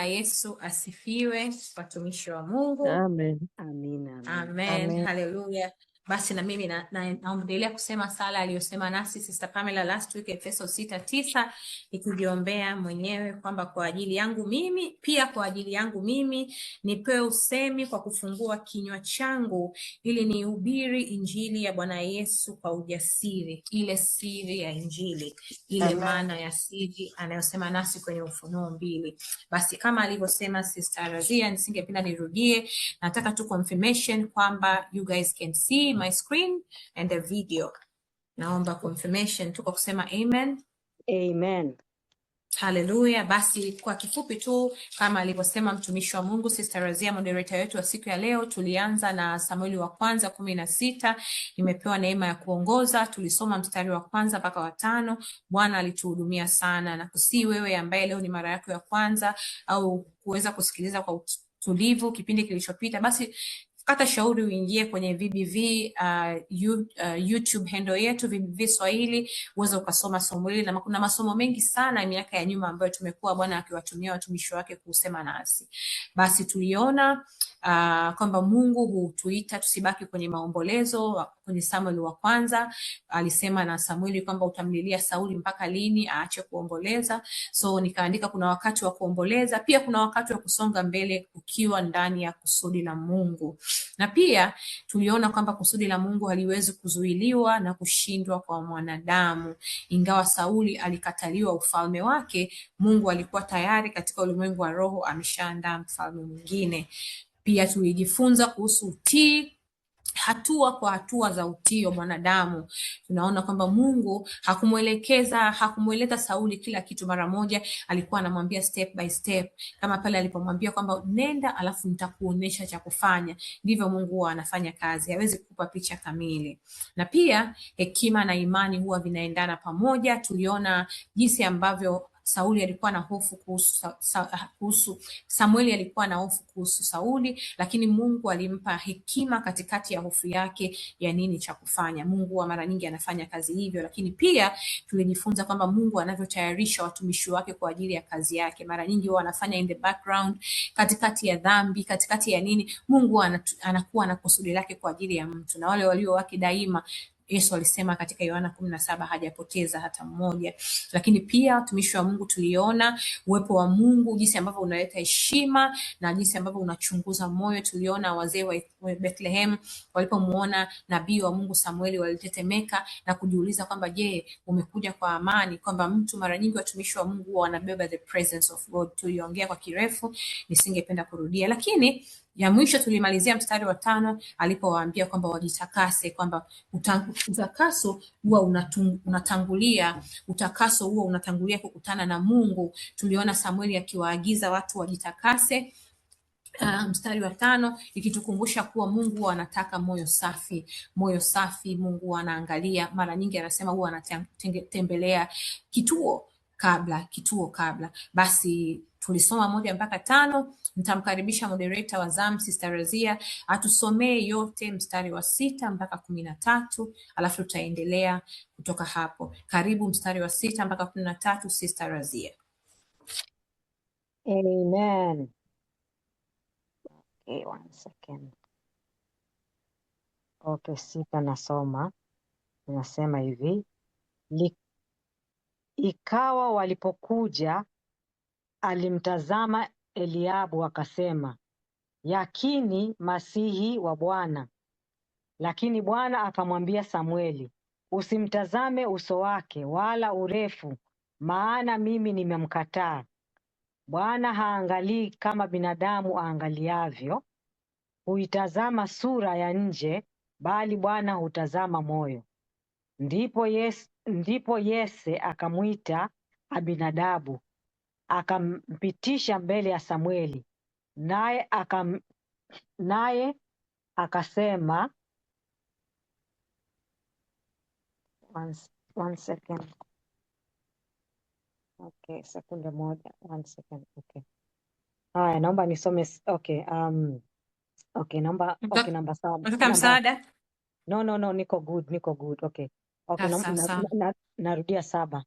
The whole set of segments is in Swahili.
Yesu asifiwe, watumishi wa Mungu. Amen. Amen. Amen. Haleluya. Basi na mimi naendelea kusema sala aliyosema nasi Sister Pamela last week, Efeso 6:9, ikijiombea mwenyewe kwamba kwa ajili yangu mimi, pia kwa ajili yangu mimi, nipewe usemi kwa kufungua kinywa changu ili nihubiri injili ya Bwana Yesu kwa ujasiri, ile siri ya injili, ile maana ya siri anayosema nasi kwenye Ufunuo 2. Basi kama alivyosema Sister Razia, nisingependa nirudie, nataka tu confirmation kwamba you guys can see my screen and the video. Naomba confirmation tu kwa kusema amen. Amen. Haleluya. Basi kwa kifupi tu kama alivyosema mtumishi wa Mungu Sister Razia, moderator wetu wa siku ya leo, tulianza na Samueli wa kwanza 16. Nimepewa neema ya kuongoza, tulisoma mstari wa kwanza mpaka wa 5. Bwana alituhudumia sana, na kusi wewe ambaye leo ni mara yako ya kwanza au kuweza kusikiliza kwa utulivu kipindi kilichopita, basi kata shauri uingie kwenye VBV YouTube handle yetu VBV Swahili uweze ukasoma somo hili, na kuna masomo mengi sana miaka ya nyuma ambayo tumekuwa Bwana akiwatumia watumishi wake kusema nasi. Basi tuliona kwamba Mungu hutuita tusibaki kwenye maombolezo. Kwenye Samueli wa kwanza alisema na Samueli kwamba utamlilia Sauli mpaka lini, aache kuomboleza. So nikaandika kuna wakati wa kuomboleza, pia kuna wakati wa kusonga mbele ukiwa ndani ya kusudi la Mungu. Na pia tuliona kwamba kusudi la Mungu haliwezi kuzuiliwa na kushindwa kwa mwanadamu. Ingawa Sauli alikataliwa ufalme wake, Mungu alikuwa tayari katika ulimwengu wa roho ameshaandaa mfalme mwingine. Pia tulijifunza kuhusu utii, hatua kwa hatua za utii wa mwanadamu. Tunaona kwamba Mungu hakumweleza Sauli kila kitu mara moja, alikuwa anamwambia step by step. Kama pale alipomwambia kwamba nenda alafu nitakuonesha cha kufanya, ndivyo Mungu huwa anafanya kazi, hawezi kukupa picha kamili. Na pia hekima na imani huwa vinaendana pamoja. Tuliona jinsi ambavyo Sauli alikuwa na hofu kuhusu Samueli alikuwa na hofu kuhusu Sauli, lakini Mungu alimpa hekima katikati ya hofu yake ya nini cha kufanya. Mungu mara nyingi anafanya kazi hivyo, lakini pia tulijifunza kwamba Mungu anavyotayarisha watumishi wake kwa ajili ya kazi yake. Mara nyingi huwa anafanya in the background, katikati ya dhambi, katikati ya nini, Mungu anakuwa na kusudi lake kwa ajili ya mtu, na wale walio wake daima Yesu alisema katika Yohana 17 hajapoteza hata mmoja. Lakini pia watumishi wa Mungu tuliona uwepo wa Mungu, jinsi ambavyo unaleta heshima na jinsi ambavyo unachunguza moyo. Tuliona wazee wa Bethlehem walipomuona nabii wa Mungu Samueli walitetemeka na kujiuliza kwamba je, umekuja kwa amani? Kwamba mtu mara nyingi watumishi wa Mungu wanabeba the presence of God. Tuliongea kwa kirefu, nisingependa kurudia. Lakini ya mwisho tulimalizia mstari wa 5 alipowaambia kwamba wajitakase, kwamba utakaso huwa unatangulia kukutana na Mungu. Tuliona Samueli akiwaagiza watu wajitakase. Mstari wa 5 ikitukumbusha kuwa Mungu anataka moyo safi. Moyo safi Mungu anaangalia, mara nyingi anasema huwa anatembelea kituo kabla. Basi tulisoma 1 mpaka 5. Nitamkaribisha moderator wa zamu Sister Razia atusomee yote mstari wa 6 mpaka 13, alafu tutaendelea kutoka hapo. Karibu mstari wa 6 mpaka 13, Sister Razia. Amen. Okay, 1 second. Okay, 6 nasoma. Nasema hivi. Ikawa walipokuja, alimtazama Eliabu akasema, yakini Masihi wa Bwana. Lakini Bwana akamwambia Samueli, usimtazame uso wake wala urefu, maana mimi nimemkataa. Bwana haangalii kama binadamu aangaliavyo, huitazama sura ya nje, bali Bwana hutazama moyo. Ndipo Yese akamwita Abinadabu, akampitisha mbele ya Samueli, naye akasema, one second. Okay, sekunde moja. 1 second. Okay. Haya, naomba nisome. Okay, okay, namba 7. Nataka msaada? No, niko good. Okay. Okay, narudia 7.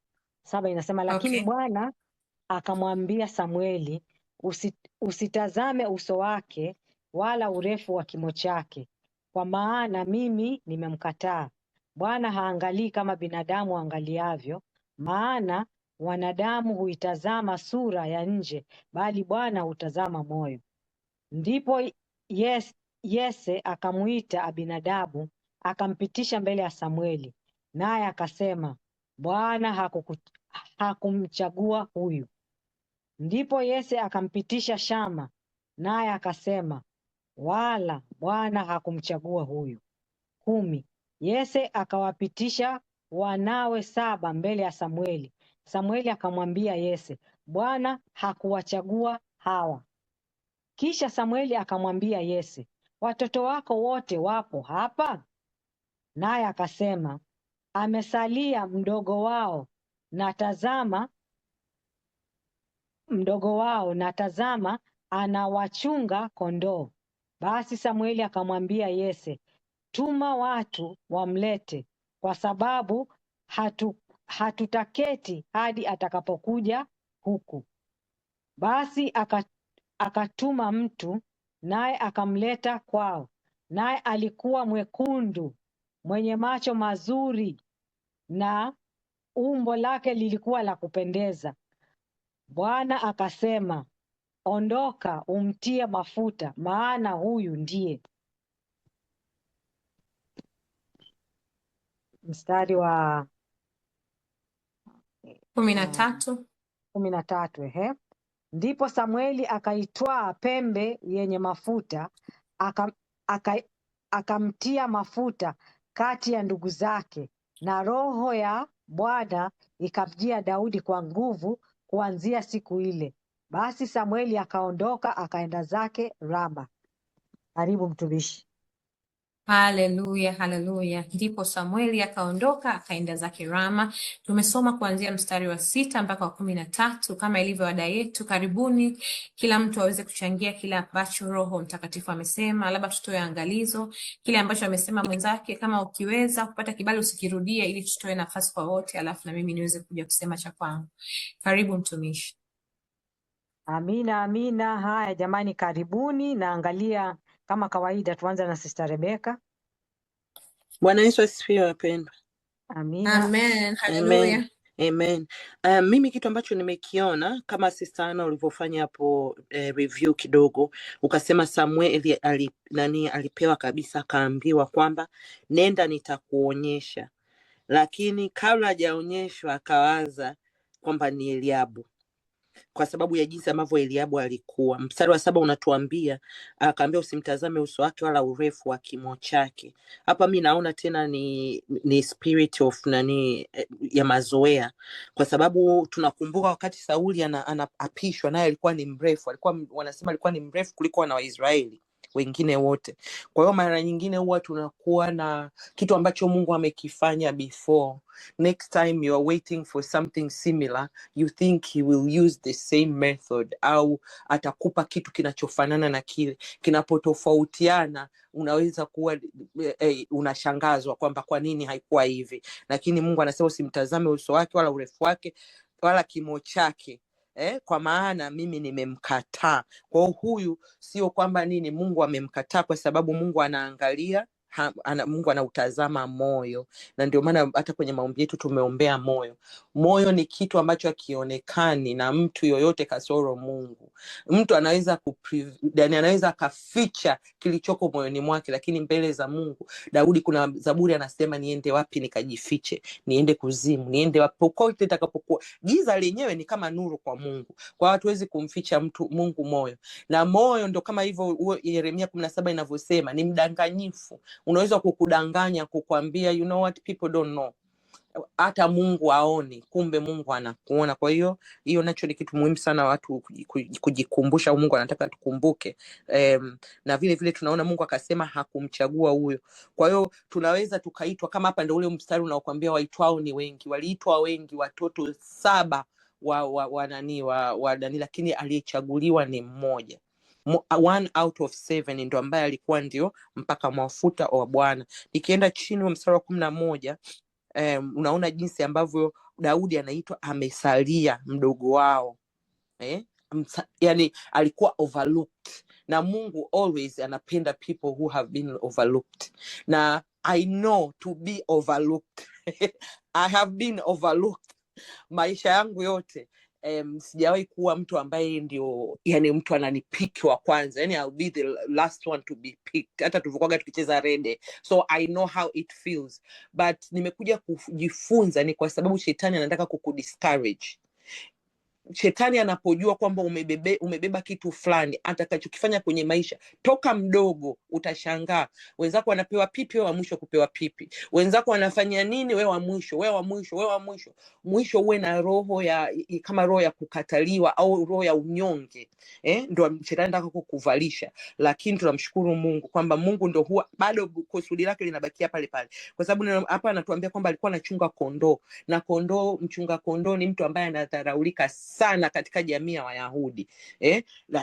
7 inasema, lakini Okay. Bwana akamwambia Samueli, usitazame uso wake wala urefu wa kimo chake, kwa maana mimi nimemkataa. Bwana haangalii kama binadamu angaliavyo, maana wanadamu huitazama sura ya nje, bali Bwana hutazama moyo. Ndipo Yese akamuita Abinadabu, akampitisha mbele ya Samweli, naye akasema, Bwana hakumchagua huyu. Ndipo Yese akampitisha Shama, naye akasema, wala Bwana hakumchagua huyu. 10. Yese akawapitisha wanawe 7 mbele ya Samweli. Samweli akamwambia Yese, Bwana hakuwachagua hawa. Kisha Samweli akamwambia Yese, watoto wako wote wapo hapa? Naye akasema, amesalia mdogo wao, na tazama anawachunga kondoo. Basi Samweli akamwambia Yese, tuma watu wamlete, kwa sababu hatutaketi hadi atakapokuja huku. Basi akatuma mtu, naye akamleta kwao, naye alikuwa mwekundu, mwenye macho mazuri, na umbo lake lilikuwa la kupendeza. Bwana akasema, ondoka umtie mafuta, maana huyu ndiye. Mstari wa 13. 13. Ndipo Samweli akaitwaa pembe yenye mafuta, akamtia mafuta kati ya ndugu zake, na roho ya Bwana ikamjia Daudi kwa nguvu kuanzia siku ile. Basi Samweli akaondoka akaenda zake Rama. Karibu mtumishi. Haleluya, haleluya. Ndipo Samueli akaondoka akaenda zake Rama. Tumesoma kuanzia mstari wa 6 mpaka wa 13. Kama ilivyo ada yetu, karibuni kila mtu aweze kuchangia kile ambacho Roho Mtakatifu amesema, labda tutoe angalizo kile ambacho amesema mwenzake. Kama ukiweza kupata kibali usikirudie, ili tutoe nafasi kwa wote, alafu na mimi niweze kuja kusema cha kwangu. Karibu mtumishi. Amina, amina. Haya jamani, karibuni. Naangalia kama kawaida tuanze na Sister Rebecca. Bwana Yesu asifiwe wapendwa. Amina. Amen. Haleluya. Amen. Mimi kitu ambacho nimekiona kama Sister Anna ulivyofanya hapo review kidogo, ukasema Samueli alipewa kabisa, akaambiwa kwamba nenda nitakuonyesha, lakini kabla hajaonyeshwa akawaza kwamba ni Eliabu, kwa sababu ya jinsi ambavyo Eliabu alikuwa. Mstari wa 7 unatuambia, akaambia usimtazame uso wake wala urefu wa kimo chake. Hapa mi naona tena ni spirit of ya mazoea, kwa sababu tunakumbuka wakati Sauli anaapishwa, naye alikuwa ni mrefu, wanasema alikuwa ni mrefu kuliko wana wa Israeli wengine wote. Kwa hiyo mara nyingine huwa tunakuwa na kitu ambacho Mungu amekifanya before. Next time you are waiting for something similar, you think he will use the same method, au atakupa kitu kinachofanana na kile. Kinapotofautiana unaweza kuwa unashangazwa kwamba kwa nini haikuwa hivi. Lakini Mungu anasema usimtazame uso wake wala urefu wake wala kimo chake. Kwa maana mimi nimemkataa. Kwa huyu sio kwamba Mungu amemkataa, kwa sababu Mungu anaangalia, Mungu anautazama moyo. Na ndio maana hata kwenye maombi yetu tumeombea moyo. Moyo ni kitu ambacho hakionekani na mtu yoyote kasoro Mungu. Mtu anaweza anaweza akaficha kilichoko moyoni mwake, lakini mbele za Mungu, Daudi kuna Zaburi anasema, niende wapi nikajifiche? Niende kuzimu, niende wapi? Popote nitakapokuwa. Giza lenyewe ni kama nuru kwa Mungu. Kwa watu hawezi kumficha Mungu moyo. Na moyo ndo kama hivyo Yeremia 17 inavyosema, ni mdanganyifu. Unaweza kukudanganya, kukwambia you know what, people don't know. Hata Mungu aoni, kumbe Mungu anakuona. Kwa hiyo nacho ni kitu muhimu sana watu kujikumbusha. Mungu anataka tukumbuke. Na vile vile tunaona Mungu akasema hakumchagua huyo. Kwa hiyo tunaweza tukaitwa, kama hapa ndio ule mstari unaokuambia waitwao ni wengi. Waliitwa wengi, watoto 7 wa lakini aliyechaguliwa ni mmoja. 1 out of 7 ndio ambaye alikuwa ndio mpaka mafuta wa Bwana. Nikienda chini wa mstari wa 11, unaona jinsi ambavyo Daudi anaitwa amesalia mdogo wao. yani alikuwa overlooked, na Mungu always anapenda people who have been overlooked, na I know to be overlooked I have been overlooked maisha yangu yote. Sijawahi kuwa mtu ambaye ndio yani mtu ananipiki wa kwanza, yani I'll be the last one to be picked, hata tulivyokuwa tukicheza rede, so I know how it feels, but nimekuja kujifunza ni kwa sababu shetani anataka kukudiscourage. Shetani anapojua kwamba umebeba kitu fulani atakachokifanya kwenye maisha, toka mdogo utashangaa wenzako wanapewa pipi, wewe wa mwisho kupewa pipi, wenzako wanafanya nini, wewe wa mwisho, wewe wa mwisho, wewe wa mwisho. Mwisho uwe na roho ya kama roho ya kukataliwa au roho ya unyonge, ndio shetani anataka kukuvalisha. Lakini tunamshukuru Mungu kwamba Mungu ndio huwa bado kusudi lake linabakia pale pale, kwa sababu hapa anatuambia kwamba alikuwa anachunga kondoo, na mchunga kondoo ni mtu ambaye anadharaulika sana katika jamii ya Wayahudi,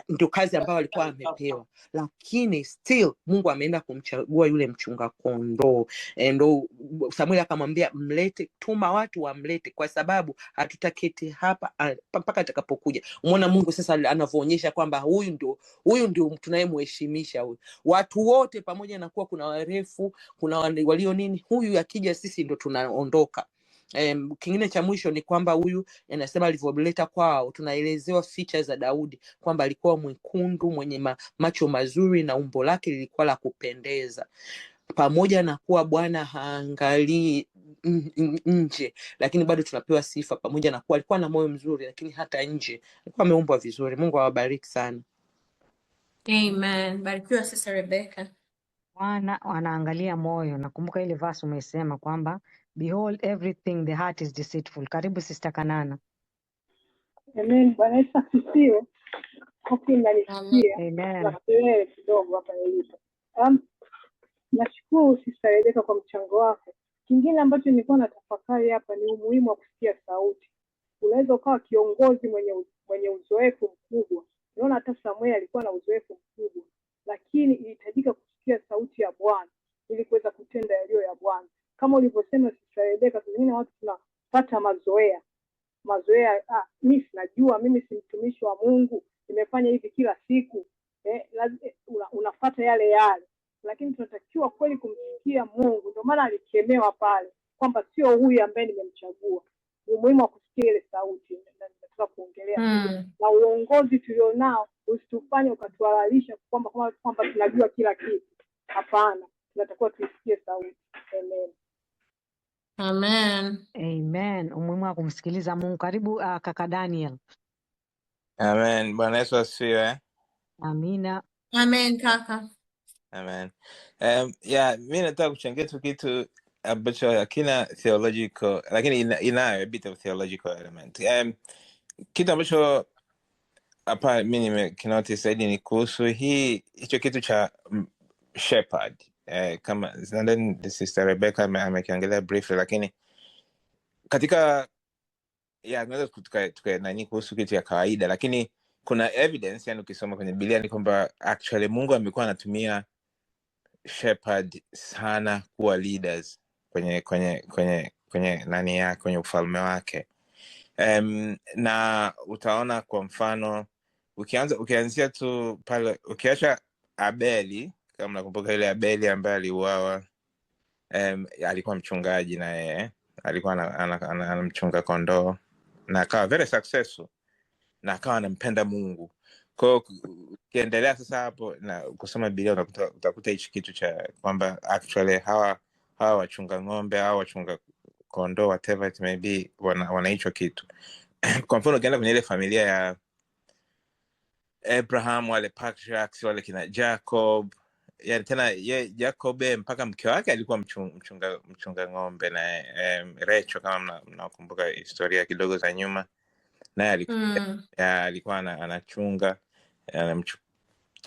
ndio kazi ambayo alikuwa amepewa, lakini still Mungu ameenda kumchagua yule mchunga kondoo. Ndio Samuel akamwambia mlete, tuma watu wamlete, kwa sababu hatutaketi hapa mpaka atakapokuja. Umeona Mungu sasa anavyoonyesha kwamba huyu ndio tunayemheshimisha huyu. Watu wote pamoja na kuwa kuna warefu, kuna walio nini, huyu akija sisi ndio tunaondoka. Kingine cha mwisho ni kwamba huyu anasema alivyoleta kwao, tunaelezewa features za Daudi kwamba alikuwa mwekundu, mwenye macho mazuri, na umbo lake lilikuwa la kupendeza. Pamoja na kuwa Bwana haangalii nje, lakini bado tunapewa sifa. Pamoja na kuwa alikuwa na moyo mzuri, lakini hata nje alikuwa ameumbwa vizuri. Mungu awabariki sana. Amen. Barikiwa Sister Rebecca. Bwana wanaangalia moyo. Nakumbuka ile verse umesema kwamba behold everything the heart is deceitful. Karibu Sister Kanana. Amen. Bwana Yesu asifiwe. Amen. Na kelele kidogo hapa nilipo. Nashukuru Sister Rebecca kwa mchango wako. Kingine ambacho nilikuwa natafakari hapa ni umuhimu wa kusikia sauti. Unaweza ukawa kiongozi mwenye uzoefu mkubwa. Unaona hata Samuel alikuwa na uzoefu mkubwa, lakini ilihitajika kusikia sauti ya Bwana ili kuweza kutenda yaliyo ya Bwana. Kama ulivyosema Sister Rebecca, wengine watu tunapata mazoea, mimi sinajua, mimi si mtumishi wa Mungu, nimefanya hivi kila siku, unafuata yale, lakini tunatakiwa kweli kumsikia Mungu. Ndio maana alikemewa pale kwamba sio huyu ambaye nimemchagua. Ni muhimu wa kusikia ile sauti. Nataka kuongelea na uongozi tulionao, usitufanye ukatuhalalisha kwamba tunajua kila kitu. Hapana, tunatakiwa tusikie sauti. Amen. Amen. Amen. Umuhimu wa kumsikiliza Mungu. Karibu kaka Daniel. Amen. Bwana Yesu asifiwe. Amina. Amen kaka. Amen. Mimi nataka kuchangia tu kitu ambacho hakina theological, lakini inayo a bit of theological element. Kitu ambacho hapa mimi nimekinotice zaidi ni kuhusu hicho kitu cha shepherd. Kama the Sister Rebecca amekiongelea briefly, lakini katika tunaweza tukanani kuhusu kitu ya kawaida, lakini kuna evidence, yani ukisoma kwenye Biblia ni kwamba actually Mungu amekuwa anatumia shepherd sana kuwa leaders kwenye nani ya kwenye ufalme wake. Na utaona kwa mfano ukianzia tu pale, ukiacha Abeli, kama nakumbuka ile Abeli ambaye aliuawa, alikuwa mchungaji na yeye alikuwa anamchunga kondoo na akawa very successful na akawa anampenda Mungu. Kwa hiyo ukiendelea sasa hapo na kusoma Biblia utakuta hichi kitu cha kwamba actually hawa wachunga ng'ombe au wachunga kondoo, whatever it may be, wana hicho kitu. Kwa mfano ukienda kwenye ile familia ya Abraham, wale patriarchs, wale kina Jacob, yani tena Jacob mpaka mke wake alikuwa mchunga ng'ombe, na Rachel kama mnakumbuka historia kidogo za nyuma, naye alikuwa anachunga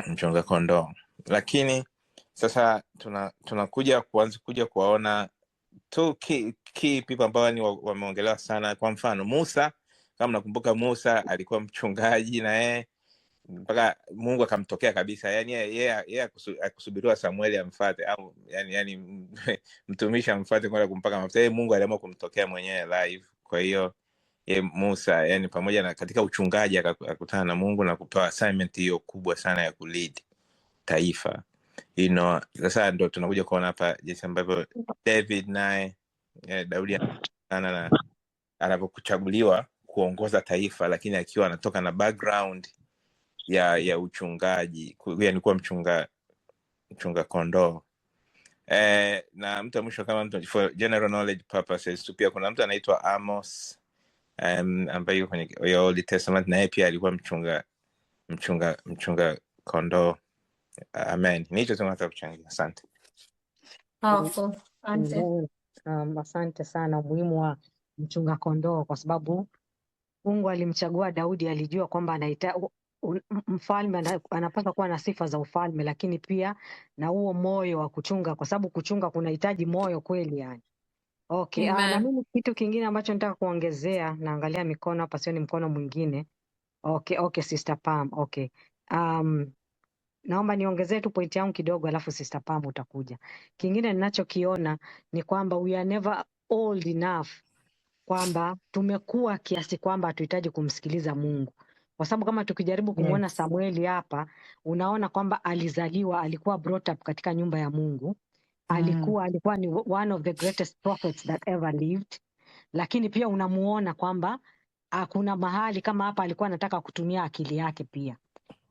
mchunga kondoo. Lakini sasa tunakuja kuanza kuwaona tu key people ambao wameongelewa sana. Kwa mfano Musa, kama nakumbuka Musa alikuwa mchungaji na yeye mpaka Mungu akamtokea kabisa, yani yeye akusubiriwa Samueli amfuate, au yani mtumishi amfuate kwenda kumpaka mafuta. Mungu aliamua kumtokea mwenyewe live. Kwa hiyo Musa, yani pamoja na katika uchungaji akakutana na Mungu na kupewa assignment hiyo kubwa sana ya kulead taifa. Sasa ndo tunakuja kuona hapa jinsi ambavyo David naye Daudi sana na anapokuchaguliwa kuongoza taifa, lakini akiwa anatoka na background ya uchungaji, yani kuwa mchunga kondoo. Na mtu wa mwisho, kama mtu for general knowledge purposes tu, pia kuna mtu anaitwa Amos ambaye yuko kwenye Old Testament, na yeye pia alikuwa mchunga kondoo. Amen. Ni hicho tunataka kuchangia. Asante. Powerful. Asante sana. Umuhimu wa mchunga kondoo, kwa sababu Mungu alimchagua Daudi, alijua kwamba mfalme anapaswa kuwa na sifa za ufalme, lakini pia na huo moyo wa kuchunga, kwa sababu kuchunga kunahitaji moyo kweli yani. Okay, na mimi kitu kingine ambacho nataka kuongezea, naangalia mikono hapa, sio ni mkono mwingine. Okay, Sister Pam. Okay. Naomba niongezee tu pointi yangu kidogo, alafu Sister Pam utakuja. Kingine ninachokiona ni kwamba we are never old enough, kwamba tumekuwa kiasi kwamba hatuhitaji kumsikiliza Mungu. Kwa sababu kama tukijaribu kumwona Samueli hapa, unaona kwamba alizaliwa, alikuwa brought up katika nyumba ya Mungu. Alikuwa ni one of the greatest prophets that ever lived. Lakini pia unamuona kwamba kuna mahali kama hapa alikuwa anataka kutumia akili yake pia.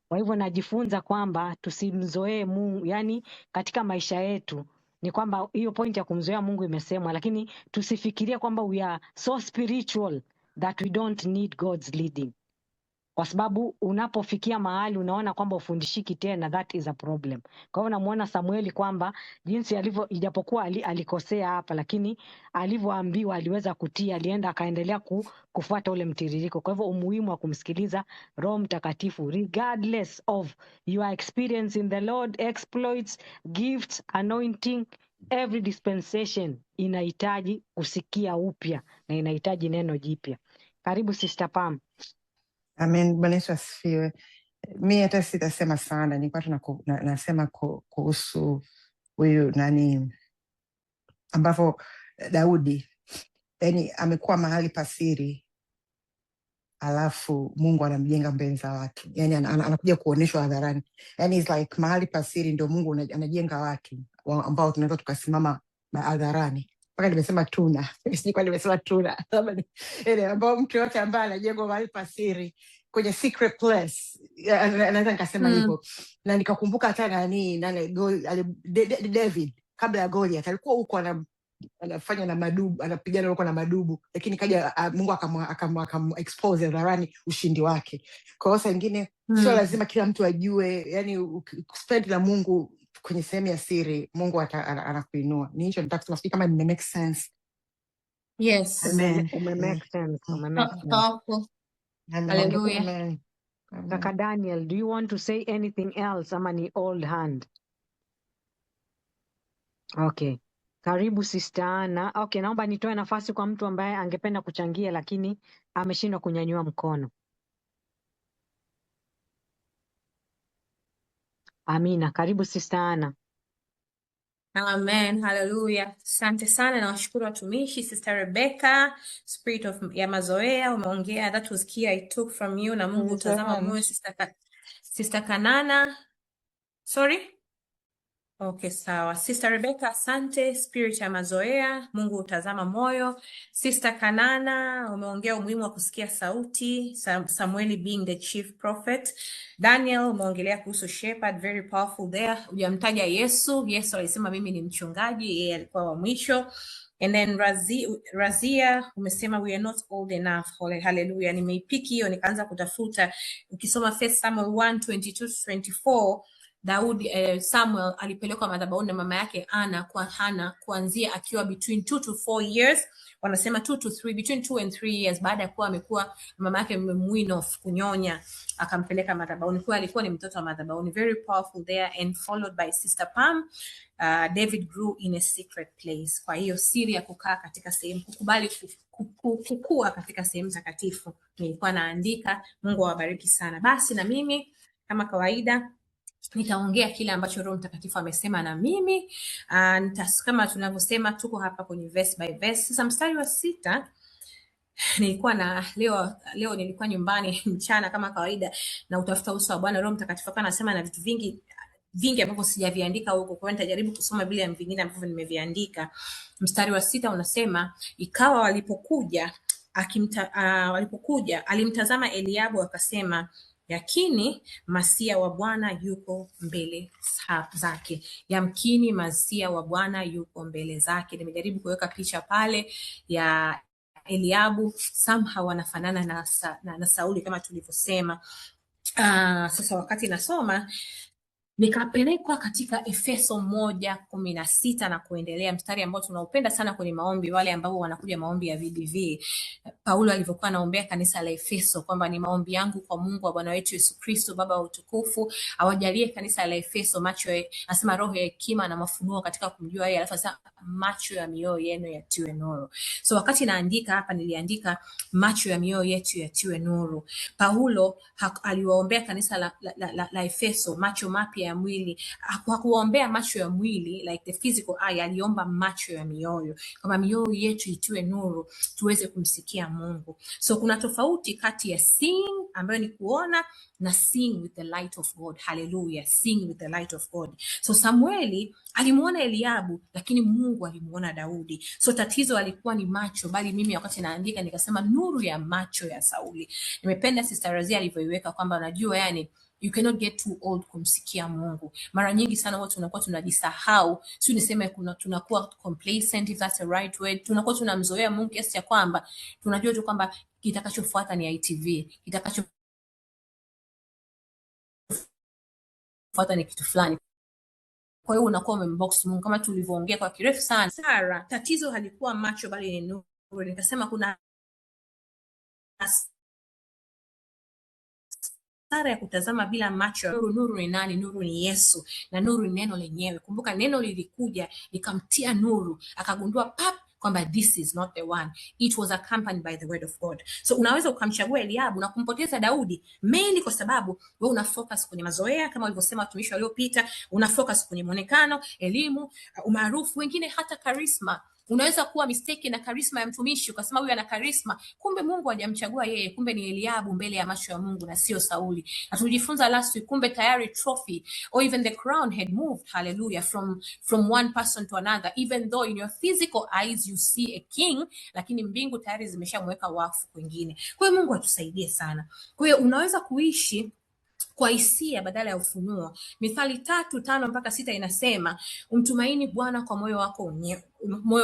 Kwa hivyo najifunza kwamba tusimzoee Mungu, yani katika maisha yetu ni kwamba hiyo point ya kumzoea Mungu imesemwa, lakini tusifikirie kwamba we are so spiritual that we don't need God's leading. Kwa sababu unapofikia mahali unaona kwamba ufundishiki tena, that is a problem. Kwa hivyo namuona Samueli kwamba jinsi alivyo, ijapokuwa alikosea hapa, lakini alivyoambiwa aliweza kutii, alienda akaendelea kufuata ule mtiririko. Kwa hivyo umuhimu wa kumsikiliza Roho Mtakatifu regardless of your experience in the Lord, exploits, gifts, anointing, every dispensation inahitaji kusikia upya na inahitaji neno jipya. Karibu Sister Pam. Amen. Bwana Yesu asifiwe. Mi hata sitasema sana, nilikuwa nasema kuhusu huyu ambavyo Daudi yani amekuwa mahali pasiri, alafu Mungu anamjenga mbele za watu, yani anakuja kuonyeshwa hadharani. Yani it's like mahali pasiri ndio Mungu anajenga watu ambao tunaweza tukasimama hadharani. Mpaka nimesema tuna sijui kwa nimesema tuna ambao mtu yote ambaye anajengwa mahali pasiri kwenye secret place, naweza nikasema hivyo. Na nikakumbuka hata David kabla ya Goliath alikuwa huko anafanya na madubu, anapigana huko na madubu, lakini kaja Mungu akam-expose hadharani ushindi wake. Kwa hiyo saa nyingine sio lazima kila mtu ajue, yani spend na Mungu kwenye sehemu ya siri, Mungu anakuinua. Ni hicho nataka kusema, kama nime make sense. Yes. Amen. Make sense. Hallelujah. Kaka Daniel, do you want to say anything else ama ni old hand? Okay. Karibu Sister Anna. Okay, naomba nitoe nafasi kwa mtu ambaye angependa kuchangia lakini ameshindwa kunyanyua mkono. Amina. Karibu Sister Anna. Amen. Hallelujah. Asante sana na washukuru watumishi. Sister Rebecca, spirit of ya mazoea umeongea, that was key I took from you. Na Mungu utazama moyo. Sister Kanana. Sorry? Okay, sawa. Sister Rebecca, asante. Spirit ya mazoea, Mungu utazama moyo. Sister Kanana, umeongea umuhimu wa kusikia sauti. Samueli being the chief prophet. Daniel, umeongelea kuhusu shepherd, very powerful there. Hujamtaja Yesu. Yesu alisema mimi ni mchungaji, yeye alikuwa wa mwisho. And then Razia, umesema we are not old enough. Hallelujah. Nimeipiki hiyo nikaanza kutafuta. Ukisoma 1 Samuel 1:22-24, Samuel alipelekwa madhabahuni na mama yake Hana kuanzia akiwa between 2 to 4 years. Wanasema 2 to 3, between 2 and 3 years. Baada ya kuwa amekuwa mama yake wean off kunyonya, akampeleka madhabahuni. Kwa alikuwa ni mtoto wa madhabahuni. Very powerful there. And followed by Sister Pam, David grew in a secret place. Kwa hiyo siri ya kukaa katika sehemu, kukubali kukua katika sehemu takatifu. Nilikuwa naandika. Mungu awabariki sana. Basi na mimi kama kawaida nitaongea kile ambacho Roho Mtakatifu amesema na mimi. Kama tunavyosema tuko hapa kwenye verse by verse. Sasa mstari wa 6 nilikuwa na leo nilikuwa nyumbani mchana kama kawaida, na utafuta uso wa Bwana. Roho Mtakatifu akawa anasema na vitu vingi ambavyo sijaviandika huko, kwa hiyo nitajaribu kusoma vile vingine ambavyo nimeviandika. Mstari wa 6 unasema, ikawa walipokuja alimtazama Eliabu akasema, yakini Masia wa Bwana yuko mbele zake. Yamkini Masia wa Bwana yuko mbele zake. Nimejaribu kuweka picha pale ya Eliabu, somehow wanafanana na Sauli kama tulivyosema. Sasa wakati nasoma nikapelekwa katika Efeso 1:16 na kuendelea, mstari ambao tunaupenda sana kwenye maombi, wale ambao wanakuja maombi ya VBV. Paulo alivyokuwa anaombea kanisa la Efeso kwamba ni maombi yangu kwa Mungu wa Bwana wetu Yesu Kristo, Baba wa utukufu, awajalie kanisa la Efeso asema roho ya hekima na mafunuo katika kumjua yeye, alafu asema macho ya mioyo yenu yatiwe nuru. So wakati naandika hapa niliandika macho ya mioyo yetu yatiwe nuru. Paulo aliwaombea kanisa la Efeso macho mapya ya mwili. Hakuombea macho ya mwili like the physical eye, aliomba macho ya mioyo, kama mioyo yetu itiwe nuru tuweze kumsikia Mungu. So kuna tofauti kati ya seeing ambayo ni kuona na seeing with the light of God. Hallelujah, seeing with the light of God. So Samueli alimuona Eliabu, lakini Mungu alimuona Daudi. So tatizo alikuwa ni macho, bali mimi wakati naandika nikasema nuru ya macho ya Sauli. Nimependa Sister Razia alivyoiweka kwamba unajua, yani you cannot get too old kumsikia Mungu. Mara nyingi sana watu tunakuwa tunajisahau, sio niseme tunakuwa complacent, if that's the right word. Tunakuwa tunamzoea Mungu kiasi cha kwamba tunajua tu kwamba kitakachofuata ni ITV, kitakachofuata ni kitu fulani. Kwa hiyo unakuwa umembox Mungu kama tulivyoongea kwa kirefu sana. Sara, tatizo halikuwa macho bali ni nuru. Nikasema kuna Sara ya kutazama bila macho. Nuru ni nani? Nuru ni Yesu, na nuru ni neno lenyewe. Kumbuka neno lilikuja likamtia nuru, akagundua pap kwamba this is not the one. It was accompanied by the word of God. So unaweza ukamchagua Eliabu na kumpoteza Daudi, mainly kwa sababu wewe una focus kwenye mazoea kama walivyosema watumishi waliopita, una focus kwenye muonekano, elimu, umaarufu, wengine hata charisma. Unaweza kuwa mistake na charisma ya mtumishi ukasema huyu ana charisma, kumbe Mungu hajamchagua yeye, kumbe ni Eliabu mbele ya macho ya Mungu na sio Sauli. Na tulijifunza last week, kumbe tayari trophy or even the crown had moved, hallelujah, from one person to another. Even though in your physical eyes you see a king, lakini mbingu tayari zimeshamweka wakfu kwingine. Kwa hiyo Mungu atusaidie sana. Kwa hiyo unaweza kuishi kwa hisia badala ya ufunuo. Mithali 3:5-6 inasema, umtumaini Bwana kwa moyo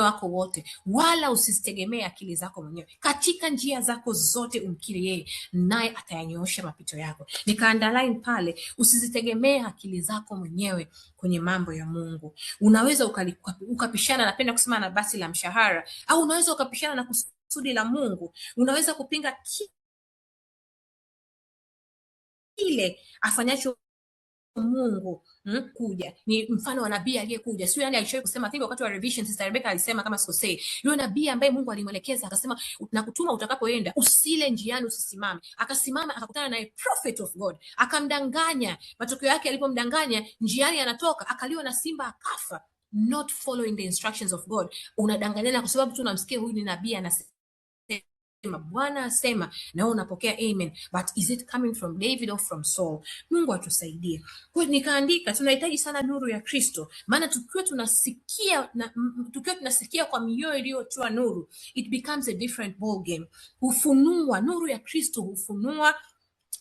wako wote, wala usitegemee akili zako mwenyewe. Katika njia zako zote umkiri yeye, naye atayanyoosha mapito yako. Nikaunderline pale, usizitegemee akili zako mwenyewe kwenye mambo ya Mungu. Unaweza ukapishana, napenda kusema na basi la mshahara, au unaweza ukapishana na kusudi la Mungu. Unaweza kupinga kile afanyacho Mungu kuja. Ni mfano wa nabii aliyekuja, sio yani alishawahi kusema hivi wakati wa revision. Sister Rebecca alisema kama sikosei, yule nabii ambaye Mungu alimwelekeza akasema, na kutuma utakapoenda usile njiani, usisimame. Akasimama akakutana naye prophet of God, akamdanganya. Matokeo yake alipomdanganya, njiani anatoka akaliwa na simba akafa. Not following the instructions of God. Unadanganyana kwa sababu tu unamsikia huyu ni nabii anasema Bwana asema, na wewe unapokea amen, but is it coming from David or from Saul? Mungu atusaidie. Kwa hiyo nikaandika, tunahitaji sana nuru ya Kristo, maana tukiwa tunasikia kwa mioyo iliyotiwa nuru, it becomes a different ball game. Hufunua, nuru ya Kristo hufunua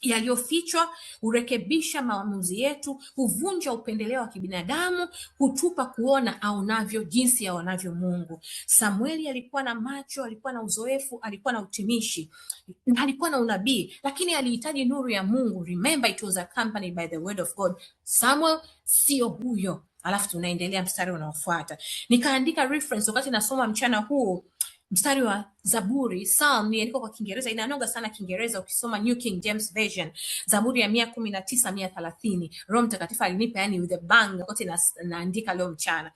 yaliyofichwa, hurekebisha maamuzi yetu, huvunja upendeleo wa kibinadamu, hutupa kuona aonavyo jinsi aonavyo Mungu. Samueli alikuwa na macho, alikuwa na uzoefu, alikuwa na utimishi, alikuwa na unabii, lakini alihitaji nuru ya Mungu. Remember, it was accompanied by the word of God. Samuel sio huyo. Alafu tunaendelea mstari unaofuata. Nikaandika reference wakati nasoma mchana huu, mstari wa Zaburi, Psalm, niandiko kwa Kiingereza, inanoga sana Kiingereza ukisoma New King James Version. Zaburi ya 119:130. Roho Mtakatifu alinipa yani with a bang wakati naandika leo mchana.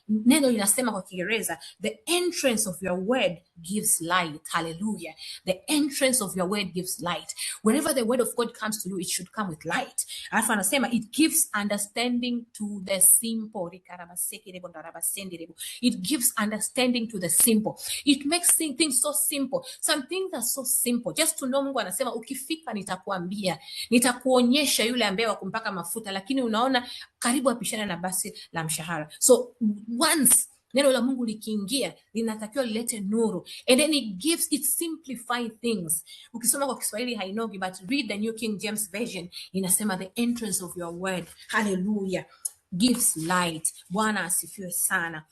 Neno linasema kwa Kiingereza, the entrance of your word gives light. Hallelujah. The entrance of your word gives light. Whenever the word of God comes to you, it should come with light. Alafu anasema it gives understanding to the simple. It gives understanding to the simple. It makes things so simple. Some things are so simple. Just to know Mungu anasema ukifika nitakuambia, nitakuonyesha yule ambaye wa kumpaka mafuta, lakini unaona karibu apishana na basi la mshahara. So once neno la Mungu likiingia linatakiwa lilete nuru, and then it simplify things. Ukisoma kwa Kiswahili hainogi, but read the New King James Version, inasema the entrance of your word, hallelujah, gives light. Bwana asifiwe sana.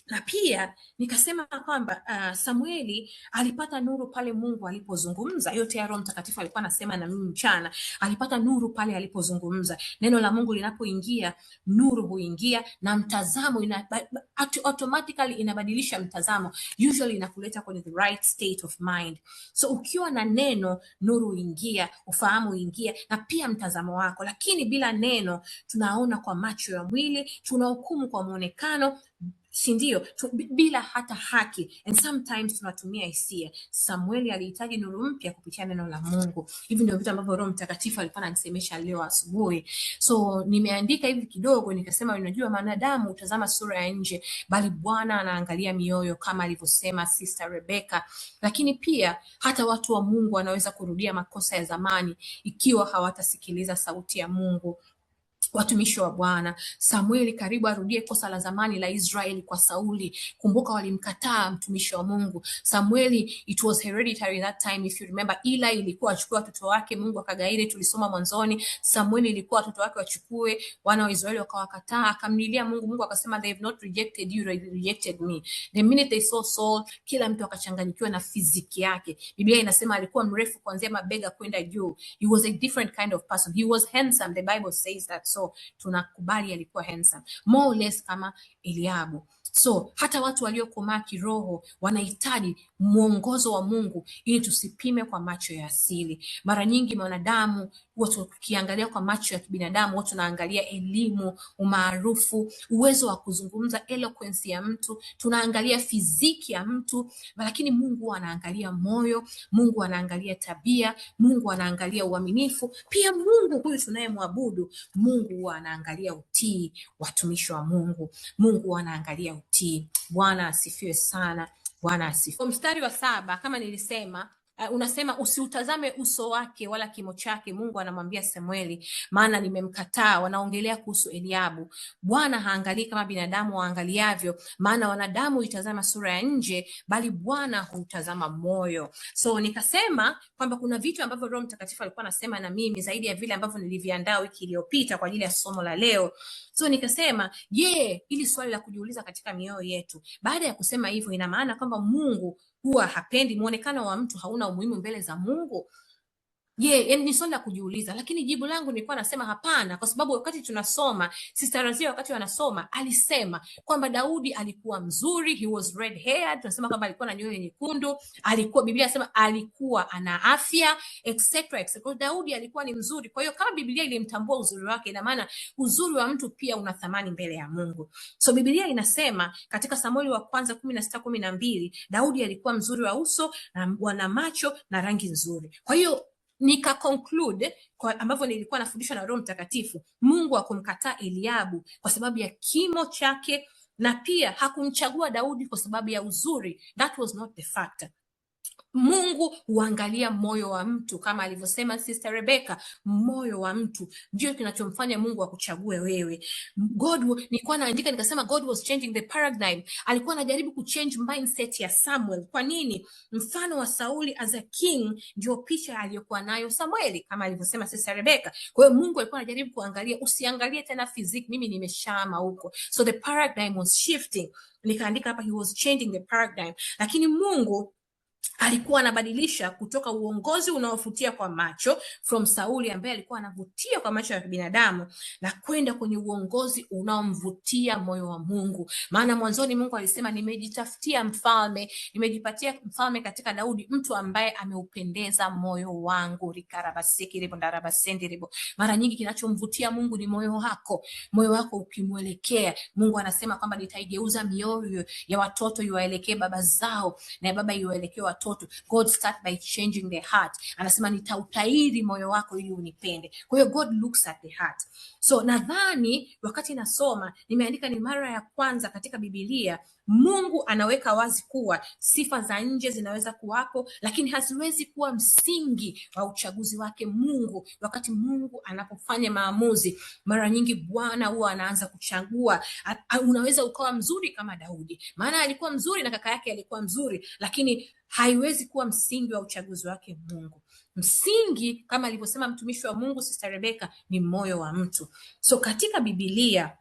Na pia nikasema kwamba Samueli alipata nuru pale Mungu alipozungumza. Yote ya Roho Mtakatifu alikuwa anasema na mimi mchana. Alipata nuru pale alipozungumza. Neno la Mungu linapoingia, nuru huingia, na mtazamo automatically inabadilisha mtazamo. Usually inakuleta kwenye the right state of mind. So ukiwa na neno, nuru huingia, ufahamu huingia, na pia mtazamo wako. Lakini bila neno tunaona kwa macho ya mwili, tunahukumu kwa muonekano, si ndio? Bila hata haki, and sometimes tunatumia hisia. Samueli alihitaji nuru mpya kupitia neno la Mungu. Hivi ndio vitu ambavyo Roho Mtakatifu alikuwa ananisemesha leo asubuhi. So nimeandika hivi kidogo, nikasema unajua wanadamu utazama sura ya nje, bali Bwana anaangalia mioyo, kama alivyosema Sister Rebecca. Lakini pia hata watu wa Mungu wanaweza kurudia makosa ya zamani ikiwa hawatasikiliza sauti ya Mungu. Watumishi wa Bwana, Samueli karibu arudie kosa la zamani la Israeli kwa Sauli. Kumbuka walimkataa mtumishi wa Mungu. Samueli, it was hereditary that time, if you remember. Eli ilikuwa achukue watoto wake, Mungu akagairi, tulisoma mwanzoni. Samueli ilikuwa watoto wake wachukue, wana wa Israeli wakawakataa, akamlilia Mungu. Mungu akasema they have not rejected you, they rejected me. The minute they saw Saul, kila mtu akachanganyikiwa na fiziki yake. Biblia inasema alikuwa mrefu kuanzia mabega kwenda juu. He was a different kind of person. He was handsome, the Bible says that. So tunakubali alikuwa handsome, more or less kama Eliabu. So hata watu waliokomaa kiroho wanahitaji mwongozo wa Mungu ili tusipime kwa macho ya asili. Mara nyingi wanadamu watu tukiangalia kwa macho ya kibinadamu, watu tunaangalia elimu, umaarufu, uwezo wa kuzungumza, eloquence ya mtu, tunaangalia fiziki ya mtu, lakini Mungu anaangalia moyo, Mungu anaangalia tabia, Mungu anaangalia uaminifu. Pia Mungu huyu tunayemwabudu, Mungu anaangalia utii. Watumishi wa Mungu, Mungu anaangalia utii. Bwana asifiwe sana. Bwana asifiwe. Mstari wa 7 kama nilisema, unasema usiutazame uso wake wala kimo chake. Mungu anamwambia Samueli, maana nimemkataa. Wanaongelea kuhusu Eliabu. Bwana haangalii kama binadamu waangaliavyo, maana wanadamu itazama sura ya nje, bali Bwana hutazama moyo. So nikasema kwamba kuna vitu ambavyo Roho Mtakatifu alikuwa anasema na mimi zaidi ya vile ambavyo niliviandaa wiki iliyopita kwa ajili ya somo la leo. So nikasema, ili swali la kujiuliza katika mioyo yetu. Baada ya kusema hivyo, ina maana kwamba Mungu huwa hapendi muonekano wa mtu hauna umuhimu mbele za Mungu? Yani ni swali la kujiuliza, lakini jibu langu nilikuwa nasema hapana, kwa sababu wakati tunasoma, Sister Razia wakati wanasoma alisema kwamba Daudi alikuwa mzuri, he was red haired, tunasema kwamba alikuwa na nywele nyekundu, alikuwa, Biblia inasema alikuwa ana afya, etc etc. Daudi alikuwa ni mzuri. Kwa hiyo kama Biblia ilimtambua uzuri wake, ina maana uzuri wa mtu pia una thamani mbele ya Mungu. So Biblia inasema katika Samueli wa kwanza 16:12, Daudi alikuwa mzuri wa uso na macho na rangi nzuri. Kwa hiyo nika conclude kwa ambavyo nilikuwa nafundishwa na Roho Mtakatifu, Mungu hakumkataa Eliabu kwa sababu ya kimo chake, na pia hakumchagua Daudi kwa sababu ya uzuri. That was not the factor. Mungu huangalia moyo wa mtu, kama alivyosema Sister Rebecca, moyo wa mtu ndio kinachomfanya Mungu akuchague wewe. Nilikuwa naandika nikasema God was changing the paradigm. Alikuwa anajaribu kuchange mindset ya Samuel. Kwa nini? Mfano wa Sauli as a king ndio picha aliyokuwa nayo Samueli, kama alivyosema Sister Rebecca. Kwa hiyo Mungu alikuwa anajaribu kuangalia, usiangalie tena physique, mimi nimeshama huko. So the paradigm was shifting. Nikaandika hapa, he was changing the paradigm. Lakini Mungu alikuwa anabadilisha kutoka uongozi unaovutia kwa macho from Sauli ambaye alikuwa anavutia kwa macho ya binadamu, na kwenda kwenye uongozi unaomvutia moyo wa Mungu. Maana mwanzoni Mungu alisema, nimejitafutia mfalme, nimejipatia mfalme katika Daudi, mtu ambaye ameupendeza moyo wangu. Rikarabasiki ribo ndarabasendi ribo. Mara nyingi kinachomvutia Mungu ni moyo wako. Moyo wako ukimwelekea Mungu, anasema kwamba nitaigeuza mioyo ya watoto iwaelekee baba zao, na ya baba iwaelekee watoto. God start by changing the heart. Anasema nitautairi moyo wako ili unipende. Kwa hiyo God looks at the heart. So nadhani wakati nasoma nimeandika, ni mara ya kwanza katika Biblia Mungu anaweka wazi kuwa sifa za nje zinaweza kuwapo, lakini haziwezi kuwa msingi wa uchaguzi wake Mungu. Wakati Mungu anapofanya maamuzi, mara nyingi Bwana huwa anaanza kuchagua. Unaweza ukawa mzuri kama Daudi, maana alikuwa mzuri na kaka yake alikuwa mzuri, lakini haiwezi kuwa msingi wa uchaguzi wake Mungu. Msingi, kama alivyosema mtumishi wa Mungu Sister Rebecca, ni moyo wa mtu. So katika Biblia,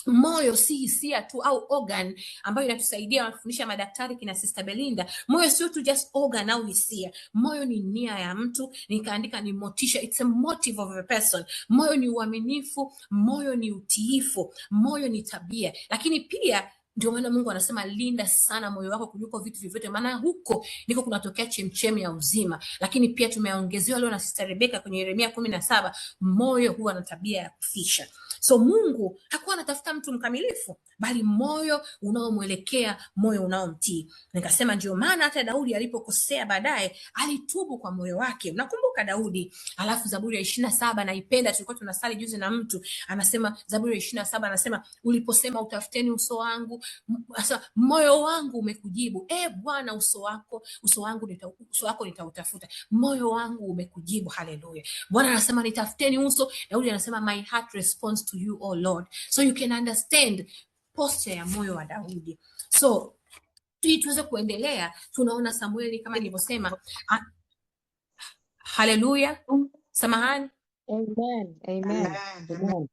moyo si hisia tu au organ ambayo inatusaidia wanafundisha madaktari kina Sister Belinda. Moyo sio tu just organ au hisia. Moyo ni nia ya mtu, nikaandika ni motisha, it's a motive of a person. Moyo ni uaminifu, moyo ni utiifu, moyo ni tabia. Lakini pia ndio maana Mungu anasema linda sana moyo wako kuliko vitu vyovyote, maana huko ndiko kunatokea chemchemi ya uzima. Lakini pia tumeongezewa leo na Sister Rebecca kwenye Yeremia 17, moyo huwa na tabia ya kufisha. So Mungu hakuwa anatafuta mtu mkamilifu, bali moyo unaomwelekea, moyo unaomtii. Nikasema ndio maana hata Daudi alipokosea baadaye alitubu kwa moyo wake. Nakumbuka Daudi, alafu Zaburi ya 27 naipenda, tulikuwa tunasali juzi na mtu anasema, Zaburi ya 27 anasema, uliposema utafuteni uso wangu, moyo wangu umekujibu. Bwana, uso wako nitautafuta, moyo wangu umekujibu. Haleluya. Bwana anasema nitafuteni uso, Daudi anasema my heart responds to you, oh Lord. So you can understand posture ya moyo wa Daudi. So tuweze kuendelea, tunaona Samueli kama nilivyosema. Haleluya. Samahani. Amen. Amen. Amen.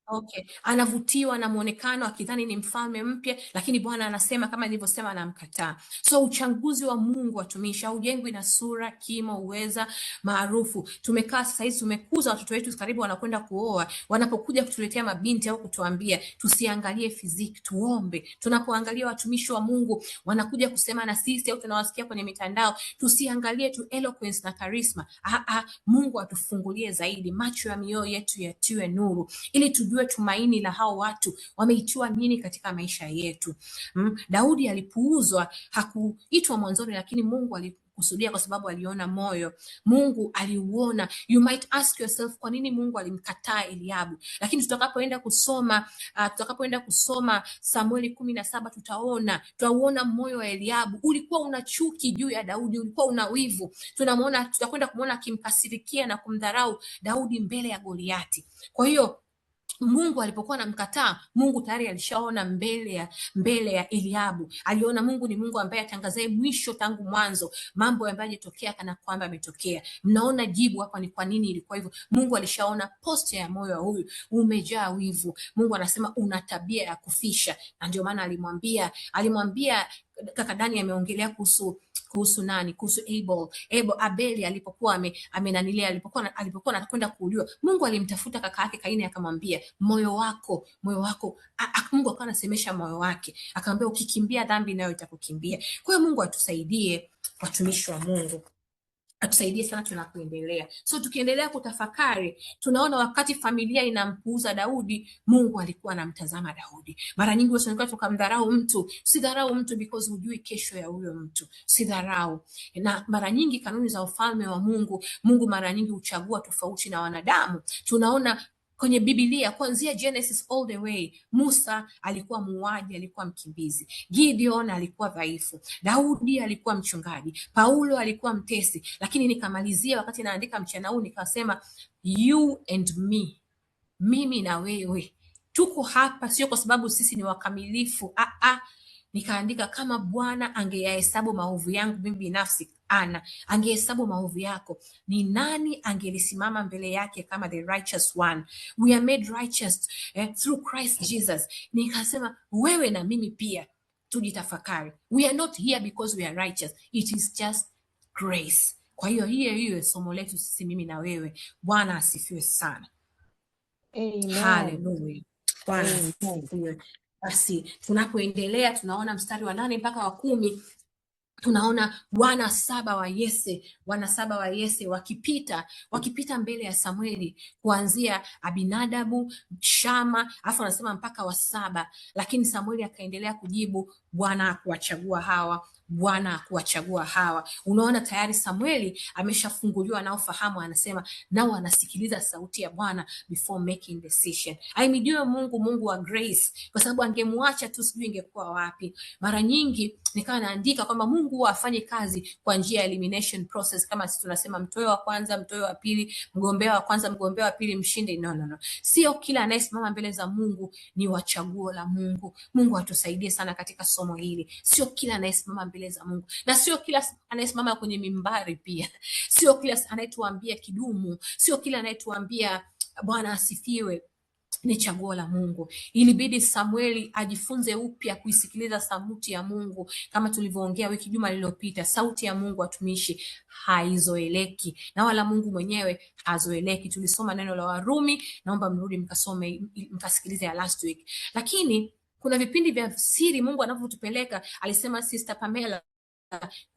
Okay. Anavutiwa na muonekano akidhani ni mfalme mpya, lakini Bwana anasema kama nilivyosema anamkataa. So uchaguzi wa Mungu, watumishi, haujengwi na sura, kimo, uweza, maarufu. Tumekaa sasa hivi tumekuza watoto wetu karibu wanakwenda kuoa, wanapokuja kutuletea mabinti au kutuambia tusiangalie fiziki, tuombe. Tunapoangalia watumishi wa Mungu wanakuja kusema na sisi au tunawasikia kwenye mitandao, tusiangalie tu eloquence na charisma. Mungu atufungulie zaidi, macho ya mioyo yetu yatiwe nuru, ili tujue tumaini la hao watu wameitiwa nini katika maisha yetu. Daudi alipuuzwa, hakuitwa mwanzoni, lakini Mungu alikusudia kwa sababu aliona moyo. Mungu aliuona. You might ask yourself, kwa nini Mungu alimkataa Eliabu? Lakini tutakapoenda kusoma Samueli 17 tutauona moyo wa Eliabu ulikuwa una chuki juu ya Daudi, ulikuwa una wivu. Tutakwenda kumwona akimkasirikia na kumdharau Daudi mbele ya Goliati. Kwa hiyo Mungu alipokuwa anamkataa, Mungu tayari alishaona mbele ya Eliabu. Aliona Mungu ni Mungu ambaye atangazaye mwisho tangu mwanzo, mambo ambayo yametokea kana kwamba yametokea. Mnaona jibu hapa ni kwa nini ilikuwa hivyo. Mungu alishaona posture ya moyo wa huyu, umejaa wivu. Mungu anasema una tabia ya kufisha, na ndio maana alimwambia kaka Dani ameongelea kuhusu Abeli alipokuwa alipokuwa anakwenda kuuliwa. Mungu alimtafuta kaka yake Kaini akamwambia moyo wako. Mungu akawa anasemesha moyo wake, akamwambia ukikimbia dhambi nayo itakukimbia. Kwa hiyo Mungu atusaidie, watumishi wa Mungu, atusaidie sana tunapoendelea. So tukiendelea kutafakari, tunaona wakati familia inampuuza Daudi, Mungu alikuwa anamtazama Daudi. Mara nyingi tunataka tukamdharau mtu. Usidharau mtu because hujui kesho ya huyo mtu. Usidharau. Na mara nyingi kanuni za ufalme wa Mungu mara nyingi huchagua tofauti na wanadamu. Tunaona kwenye Biblia kuanzia Genesis all the way, Musa alikuwa muuaji, alikuwa mkimbizi. Gideon alikuwa dhaifu. Daudi alikuwa mchungaji. Paulo alikuwa mtesi. Lakini nikamalizia wakati naandika mchana huu nikasema you and me, mimi na wewe tuko hapa sio kwa sababu sisi ni wakamilifu. Nikaandika kama Bwana angeyahesabu maovu yangu mimi binafsi, angehesabu maovu yako, ni nani angelisimama mbele yake kama the righteous one? We are made righteous through Christ Jesus. Nikasema wewe na mimi pia tujitafakari. We are not here because we are righteous. It is just grace. Kwa hiyo somo letu sisi, mimi na wewe. Bwana asifiwe sana. Amen. Hallelujah. Bwana asifiwe. Basi tunapoendelea tunaona mstari wa 8 mpaka wa 10, tunaona wana saba wa Yese wakipita mbele ya Samueli, kuanzia Abinadabu, Shama, alafu anasema mpaka wa 7. Lakini Samueli akaendelea kujibu, Bwana kuwachagua hawa Bwana kuwachagua hawa. Unaona tayari Samueli ameshafunguliwa nao fahamu, anasema nao anasikiliza sauti ya Bwana before making decision. Ahimidiwe Mungu, Mungu wa grace, kwa sababu angemwacha tu sijui ingekuwa wapi. Mara nyingi nikawa naandika kwamba Mungu huwa afanye kazi kwa njia ya elimination process, kama sisi tunasema mtoe wa kwanza, mtoe wa pili, mgombea wa kwanza, mgombea wa pili, mshindi. No. Sio kila anayesimama mbele za Mungu ni wachaguo la Mungu. Mungu atusaidie sana katika somo hili. Sio kila anayesimama mbele za Mungu, na sio kila anayesimama kwenye mimbari pia. Sio kila anayetuambia kidumu, sio kila anayetuambia Bwana asifiwe ni chaguo la Mungu. Ilibidi Samueli ajifunze upya kuisikiliza sauti ya Mungu, kama tulivyoongea wiki juma lililopita. Sauti ya Mungu watumishi haizoeleki, na wala Mungu mwenyewe hazoeleki. Tulisoma neno la Warumi, naomba mrudi mkasome mkasikilize ya last week. Lakini kuna vipindi vya siri Mungu anavyotupeleka. Alisema Sister Pamela,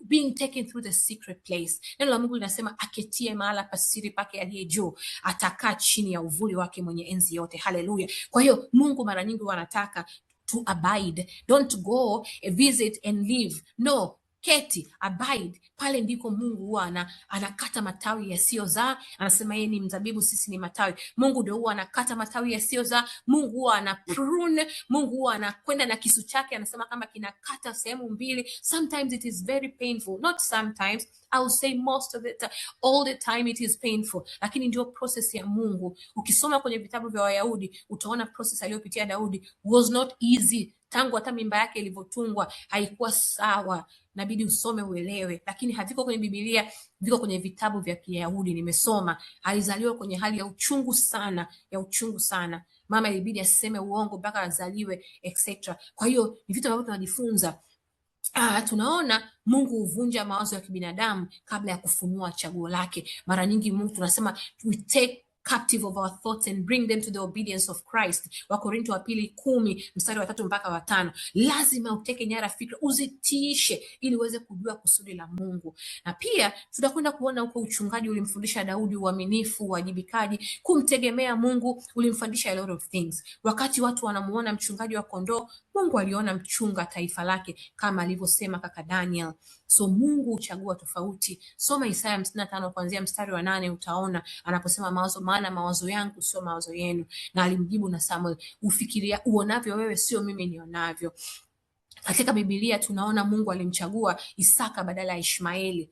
being taken through the secret place. Neno la Mungu linasema aketie mahala pasiri pake aliye juu atakaa chini ya uvuli wake mwenye enzi yote. Haleluya. Kwa hiyo Mungu mara nyingi wanataka to abide. Don't go visit and leave. No, keti, abide. Pale ndiko Mungu huwa anakata matawi yasiyozaa. Anasema yeye ni mzabibu, sisi ni matawi. Mungu ndio huwa anakata matawi yasiyozaa. Mungu huwa ana prune. Mungu huwa anakwenda na kisu chake, anasema kama kinakata sehemu mbili. Sometimes it is very painful. Not sometimes, I will say most of it, all the time it is painful. Lakini ndio process ya Mungu. Ukisoma kwenye vitabu vya Wayahudi utaona process aliyopitia Daudi was not easy. Tangu hata mimba yake ilivyotungwa haikuwa sawa. Nabidi usome uelewe, lakini haviko kwenye Biblia, viko kwenye vitabu vya Kiyahudi. Nimesoma alizaliwa kwenye hali ya uchungu sana, mama ilibidi aseme uongo mpaka azaliwe etc. Kwa hiyo ni vitu ambavyo tunajifunza. Tunaona Mungu huvunja mawazo ya kibinadamu kabla ya kufunua chaguo lake. Mara nyingi Mungu tunasema we take captive of our thoughts and bring them to the obedience of Christ. Wakorintho wa pili 10 mstari wa 3 mpaka wa 5. Lazima uteke nyara fikra, uzitiishe ili uweze kujua kusudi la Mungu. Na pia tutakwenda kuona huko uchungaji ulimfundisha Daudi uaminifu, uwajibikaji, kumtegemea Mungu, ulimfundisha a lot of things. Wakati watu wanamuona mchungaji wa kondoo, Mungu aliona mchunga taifa lake kama alivyosema kaka Daniel. So Mungu huchagua tofauti. Soma Isaya 55 kuanzia mstari wa 8 utaona anaposema maana mawazo yangu sio mawazo yenu. Na alimjibu na Samuel, ufikiria uonavyo wewe sio mimi nionavyo. Katika Biblia tunaona Mungu alimchagua Isaka badala ya Ishmaeli.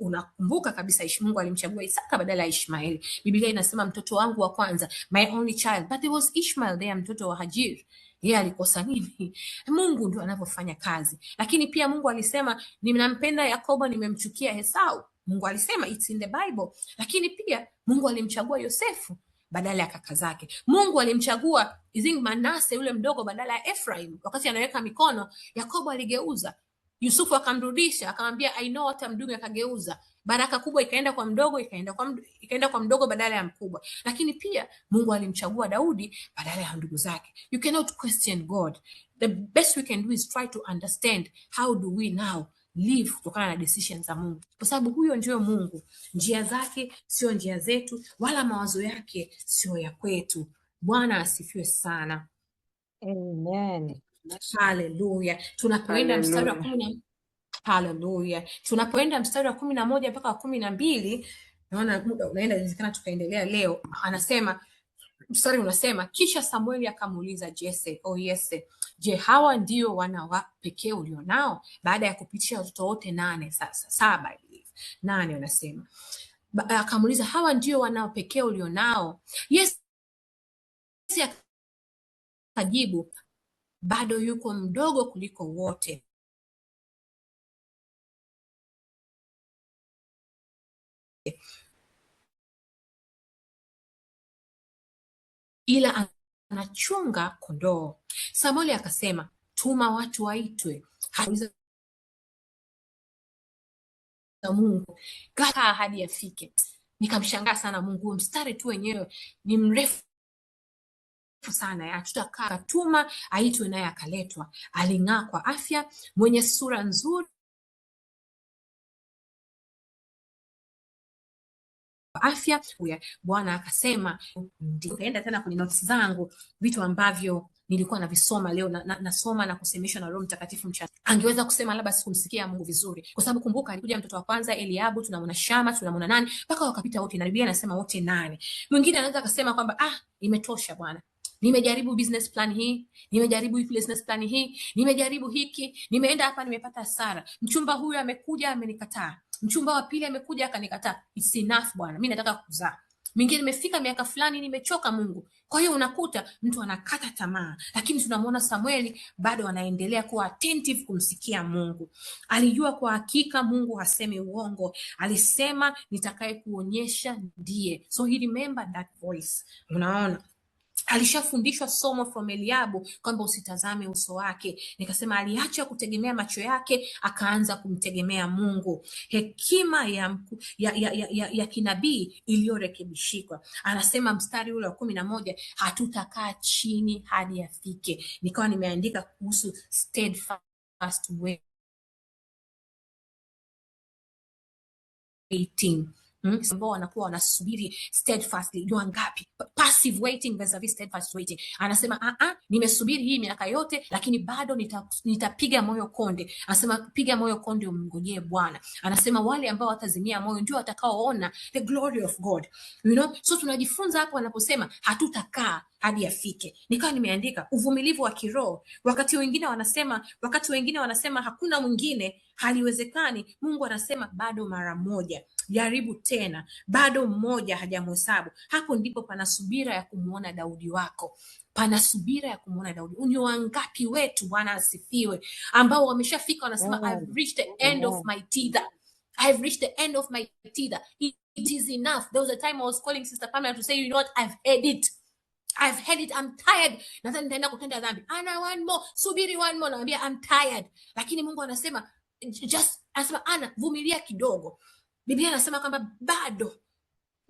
Unakumbuka kabisa Mungu alimchagua Isaka badala ya Ishmaeli. Biblia inasema mtoto wangu wa kwanza, my only child, but there was Ishmael there, mtoto wa Hajir. Yeye alikosa nini? Mungu ndio anavyofanya kazi. Lakini pia Mungu alisema ninampenda Yakobo, nimemchukia Esau. Mungu alisema, it's in the Bible. Lakini pia Mungu alimchagua Yosefu badala ya kaka zake. Mungu alimchagua Manase yule mdogo badala ya Ephraim. Wakati anaweka mikono, Yakobo aligeuza. Yusufu akamrudisha, akamwambia I know what I'm doing, akageuza. Baraka kubwa ikaenda kwa mdogo, ikaenda kwa mdogo badala ya mkubwa. Lakini pia Mungu alimchagua Daudi badala ya ndugu zake. You cannot question God. The best we can do is try to understand how do we now live kutokana na decisions za Mungu, kwa sababu huyo ndio Mungu. Njia zake sio njia zetu, wala mawazo yake sio ya kwetu. Bwana asifiwe sana. Amen. Haleluya. Tunapoenda mstari wa 10, haleluya. Tunapoenda mstari wa 11 mpaka wa 12, naona muda unaenda, inawezekana tukaendelea leo. Anasema mstari unasema, kisha Samueli akamuuliza Yese, je, hawa ndio wana wa pekee ulionao? Baada ya kupitisha watoto wote 8, sasa 7 I believe. 8 unasema. Akamuuliza, hawa ndio wana pekee ulionao? Yese akajibu, bado yuko mdogo kuliko wote. Ila anachunga kondoo. Samueli akasema, tuma watu waitwe. Hauliza Mungu kaa hadi afike. Nikamshangaa sana Mungu, mstari tu wenyewe ni mrefu sana. Tutakaa, tuma aitwe, naye akaletwa. Aling'aa kwa afya, mwenye sura nzuri afya. Bwana akasema, ndio. Kaenda tena kwenye notes zangu vitu ambavyo nilikuwa navisoma leo nasoma na kusemeshwa na Roho Mtakatifu mchana. Angeweza kusema labda sikumsikia Mungu vizuri, kwa sababu kumbuka alikuja mtoto wa kwanza Eliabu, tunamwona Shama, tunamwona nani, mpaka wakapita wote, na Biblia inasema wote 8. Mwingine anaweza akasema kwamba imetosha Bwana, nimejaribu business plan hii, nimejaribu business plan hii, nimejaribu hiki, nimeenda hapa nimepata hasara, mchumba huyu amekuja amenikataa, mchumba wa pili amekuja akanikataa. It's enough Bwana, mimi nataka kuzaa. Mingine nimefika miaka fulani nimechoka Mungu. Kwa hiyo unakuta mtu anakata tamaa, lakini tunamwona Samueli bado anaendelea kuwa attentive kumsikia Mungu. Alijua kwa hakika Mungu hasemi uongo. Alisema nitakaye kuonyesha ndiye. So he remembered that voice. Unaona? Alishafundishwa somo from Eliabu kwamba usitazame uso wake. Nikasema aliacha kutegemea macho yake akaanza kumtegemea Mungu. Hekima ya kinabii iliyorekebishika. Anasema mstari ule wa 11, hatutakaa chini hadi afike. Nikawa nimeandika kuhusu steadfast waiting. Ambao wanakuwa wanasubiri steadfastly. Jua ngapi? Passive waiting versus steadfast waiting. Anasema nimesubiri hii miaka yote, lakini bado nitapiga moyo konde. Anasema piga moyo konde, umngojee Bwana. Anasema wale ambao watazimia moyo ndio watakaoona the glory of God. So tunajifunza hapo wanaposema hatutakaa hadi afike. Nikawa nimeandika uvumilivu wa kiroho. Wakati wengine wanasema hakuna mwingine, haliwezekani, Mungu anasema bado mara moja, jaribu tena, bado mmoja hajamhesabu. Hapo ndipo pana subira ya kumuona Daudi wako. Pana subira ya kumuona Daudi. Ni wangapi wetu, Bwana asifiwe, ambao wameshafika wanasema I've reached the end of my tether. I've reached the end of my tether. It is enough. There was a time I was calling Sister Pamela to say, you know what, I've had it. I'm tired. Nadhani nitaenda kutenda dhambi. One more. Subiri one more. Naambia I'm tired. Lakini Mungu anasema anasema vumilia kidogo. Biblia anasema kwamba bado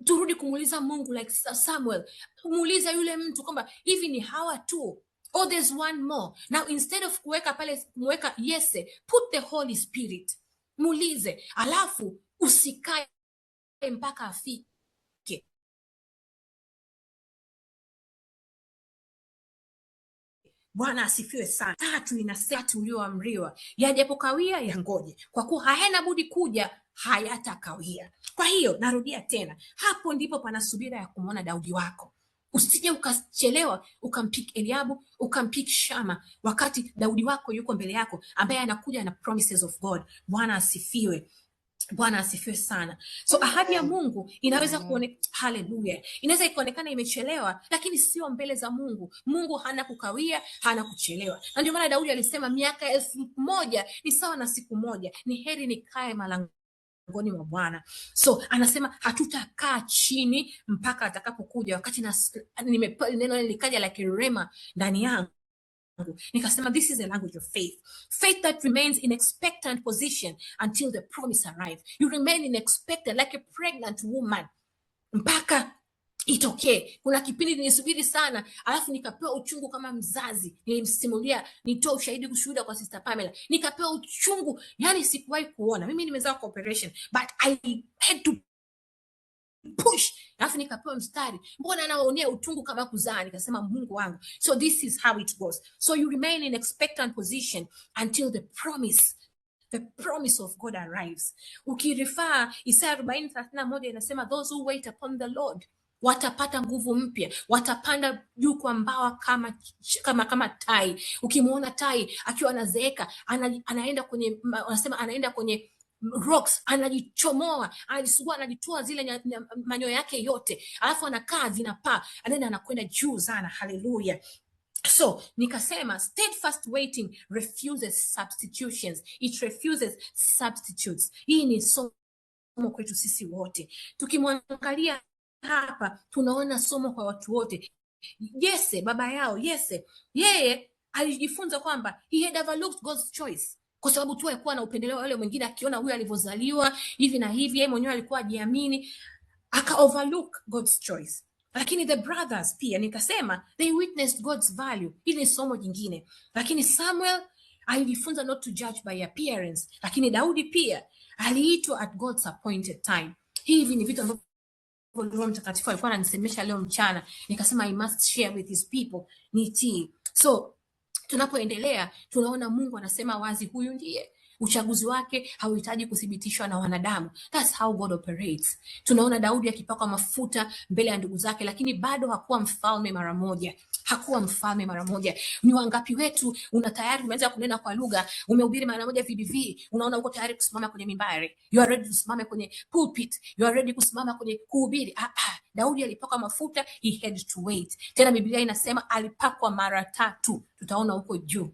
turudi kumuuliza Mungu like Samuel. Muuliza yule mtu kwamba hivi ni hawa tu? Oh, there's one more. Now instead of kuweka pale muweka Yese, put the Holy Spirit. Muulize, alafu usikae mpaka afike. Bwana asifiwe sana. 3 inasema ulioamriwa yajapokawia yangoje, kwa kuwa hayana budi kuja, hayatakawia. Kwa hiyo narudia tena, hapo ndipo pana subira ya kumwona Daudi wako. Usije ukachelewa ukampik Eliabu, ukampik Shama, wakati Daudi wako yuko mbele yako, ambaye anakuja na promises of God. Bwana asifiwe. Bwana asifiwe sana. So ahadi ya Mungu inaweza haleluya, inaweza ikaonekana imechelewa, lakini sio mbele za Mungu. Mungu hana kukawia, hana kuchelewa. Na ndio maana Daudi alisema miaka 1000 ni sawa na siku moja, ni heri nikae malangoni mwa Bwana. So anasema hatutakaa chini mpaka atakapokuja. Wakati neno likaja la kirema ndani yangu, nikasema this is a language of faith. Faith that remains in expectant position until the promise arrives. You remain in expectant like a pregnant woman mpaka itokee. Kuna kipindi nilisubiri sana, alafu nikapewa uchungu kama mzazi. Nilimsimulia, nitoa ushahidi kushuhuda kwa Sister Pamela. Nikapewa uchungu, yani sikuwahi kuona. Mimi nimezaa kwa operation, but I had to push. Alafu nikapewa mstari, mbona anaonea utungu kama kuzaa? Nikasema Mungu wangu. So this is how it goes. So you remain in expectant position until the promise of God arrives. Ukirifaa Isaya 40:31 inasema those who wait upon the Lord watapata nguvu mpya, watapanda juu kwa mbawa kama tai. Ukimuona tai akiwa anazeeka, anaenda kwenye rocks, anajichomoa, anajisugua, anajitoa zile manyoya yake yote, alafu anakaa zinapaa, anakwenda juu sana. Haleluya. So nikasema steadfast waiting refuses substitutions. It refuses substitutes. Hii ni somo kwetu sisi wote. Tukimwangalia hapa tunaona somo kwa watu wote. Yese, baba yao Yese, yeye alijifunza kwamba he had overlooked God's choice, kwa sababu tu alikuwa na upendeleo wale mwingine, akiona huyu alivyozaliwa hivi na hivi, yeye mwenyewe alikuwa hajiamini, aka overlook God's choice. Lakini the brothers pia nikasema they witnessed God's value. Hili ni somo jingine. Lakini Samuel alijifunza not to judge by appearance, lakini Daudi pia aliitwa at God's appointed time. Hivi ni vitu ambavyo Roho Mtakatifu alikuwa ananisemesha leo mchana. Nikasema I must share with his people. Nitii. So tunapoendelea tunaona Mungu anasema wazi, huyu ndiye. Uchaguzi wake hauhitaji kuthibitishwa na wanadamu. That's how God operates. Tunaona Daudi akipakwa mafuta mbele ya ndugu zake, lakini bado hakuwa mfalme mara moja. Hakuwa mfalme mara moja. Ni wangapi wetu una tayari umeanza kunena kwa lugha, umehubiri mara moja VBV, unaona uko tayari kusimama kwenye mimbari, you are ready kusimama kwenye pulpit, you are ready kusimama kwenye kuhubiri. Daudi alipakwa mafuta, he had to wait. Tena Biblia inasema alipakwa mara 3. Tutaona huko juu.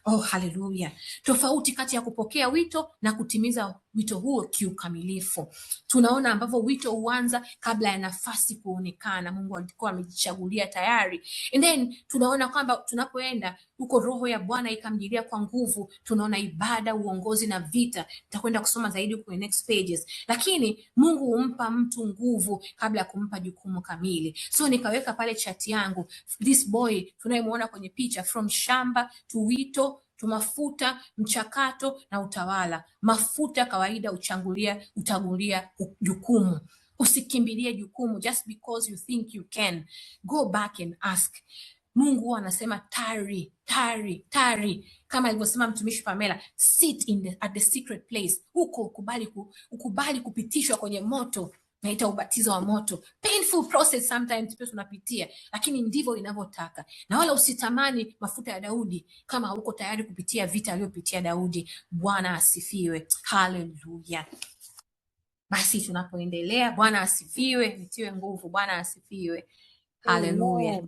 Oh, haleluya. Tofauti kati ya kupokea wito na kutimiza wito huo kiukamilifu. Tunaona ambavyo wito huanza kabla ya nafasi kuonekana. Mungu alikuwa amejichagulia tayari. And then tunaona kwamba tunapoenda huko roho ya Bwana ikamjilia kwa nguvu. Tunaona ibada, uongozi na vita. Nitakwenda kusoma zaidi kwenye next pages. Lakini Mungu humpa mtu nguvu kabla ya kumpa jukumu kamili. So nikaweka pale chat yangu, this boy tunayemuona kwenye picha, from shamba to wito to mafuta, mchakato na utawala. Mafuta kawaida utangulia jukumu. Usikimbilie jukumu just because you think you can. Go back and ask. Mungu anasema tari. Kama alivyosema mtumishi Pamela, sit at the secret place. Huko ukubali kupitishwa kwenye moto. Naita ubatizo wa moto. Painful process sometimes pia tunapitia, lakini ndivyo inavyotaka. Na wala usitamani mafuta ya Daudi kama hauko tayari kupitia vita aliyopitia Daudi. Bwana asifiwe. Hallelujah. Basi tunapoendelea, Bwana asifiwe, nitiwe nguvu. Bwana asifiwe. Hallelujah.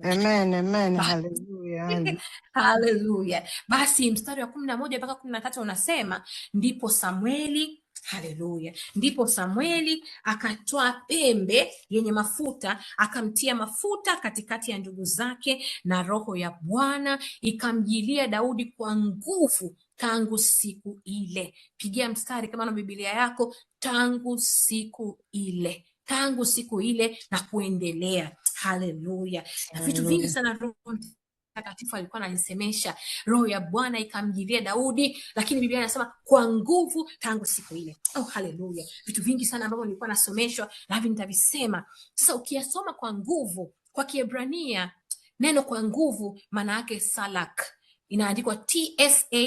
Amen. Hallelujah. Hallelujah. Basi mstari wa 11 mpaka 13 unasema, ndipo Samueli, haleluya, ndipo Samueli akatoa pembe yenye mafuta, akamtia mafuta katikati ya ndugu zake, na roho ya Bwana ikamjilia Daudi kwa nguvu tangu siku ile. Pigia mstari kama na Biblia yako, tangu siku ile na kuendelea. Haleluya. Na vitu vingi sana Roho Mtakatifu alikuwa ananisemesha. Roho ya Bwana ikamjilia Daudi, lakini Biblia inasema kwa nguvu tangu siku ile. Oh, haleluya. Vitu vingi sana ambavyo nilikuwa nasomeshwa, na hivi nitavisema. Sasa ukiyasoma kwa nguvu, kwa Kiebrania neno kwa nguvu maana yake salak. Inaandikwa TSALACH,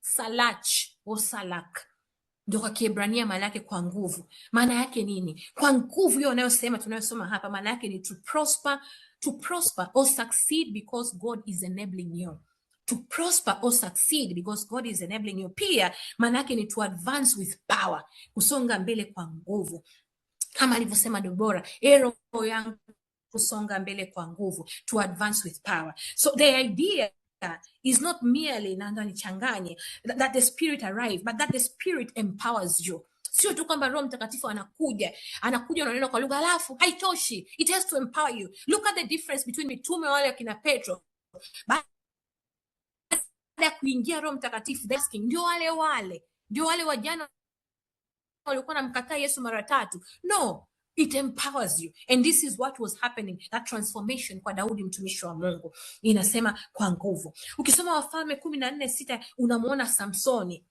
salach au salak. Ndio kwa Kiebrania maana yake kwa nguvu. Maana yake nini? Kwa nguvu hiyo tunayosoma hapa, maana yake ni to prosper or succeed because God is enabling you. To prosper or succeed because God is enabling you. Pia maana yake ni to advance with power, kusonga mbele kwa nguvu. Kama alivyosema Deborah, roho yangu kusonga mbele kwa nguvu, to advance with power. So the idea is not merely that the Spirit arrive, but that the Spirit empowers you. Sio tu kwamba Roho Mtakatifu anakuja unanena kwa lugha alafu haitoshi. It has to empower you. Look at the difference between mitume wale kina Petro. Baada ya kuingia Roho Mtakatifu, ndio wale wajana walikuwa namkataa Yesu mara 3. No, it empowers you. And this is what was happening, that transformation kwa Daudi mtumishi wa Mungu. Inasema kwa nguvu. Ukisoma Wafalme 14:6 unamuona Samsoni.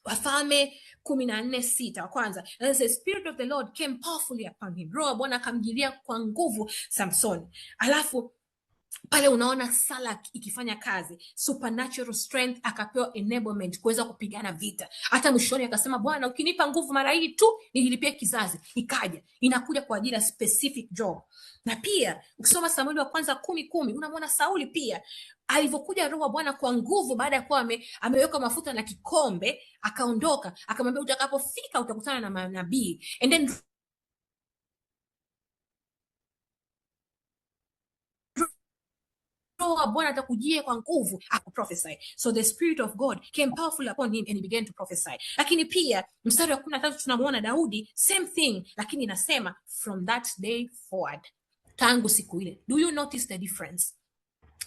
Wafalme 14:6 wa kwanza, the Spirit of the Lord came powerfully upon him. Roho Bwana akamjilia kwa nguvu Samsoni. Alafu pale unaona salak ikifanya kazi, supernatural strength, akapewa enablement kuweza kupigana vita. Hata mwishoni akasema, Bwana ukinipa nguvu mara hii tu nilipie kizazi. Inakuja kwa ajili ya specific job. Na pia ukisoma Samueli wa kwanza 10:10 unamwona Sauli pia alivyokuja Roho wa Bwana kwa nguvu, baada ya kuwa ameweka mafuta na kikombe, akaondoka akamwambia, utakapofika utakutana na manabii. And then Bwana atakujia kwa nguvu akuprophesy. So the Spirit of God came powerfully upon him and he began to prophesy. Lakini pia mstari wa 13 tunamuona Daudi, same thing, lakini inasema from that day forward, tangu siku ile. Do you notice the difference?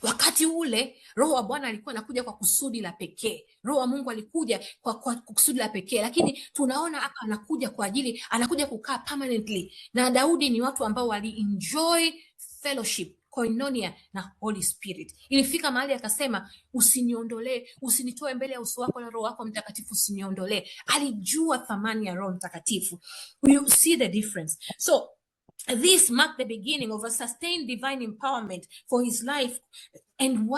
Wakati ule Roho wa Bwana alikuwa anakuja kwa kusudi la pekee. Roho wa Mungu alikuja kwa kusudi la pekee, lakini tunaona hapa anakuja kukaa permanently. Na Daudi ni watu ambao wali enjoy fellowship, koinonia na Holy Spirit. Ilifika mahali akasema, usinitoe mbele ya uso wako na Roho wako Mtakatifu usiniondolee. Alijua thamani ya Roho Mtakatifu. You see the difference. So This marked the beginning of a sustained divine empowerment for his life. And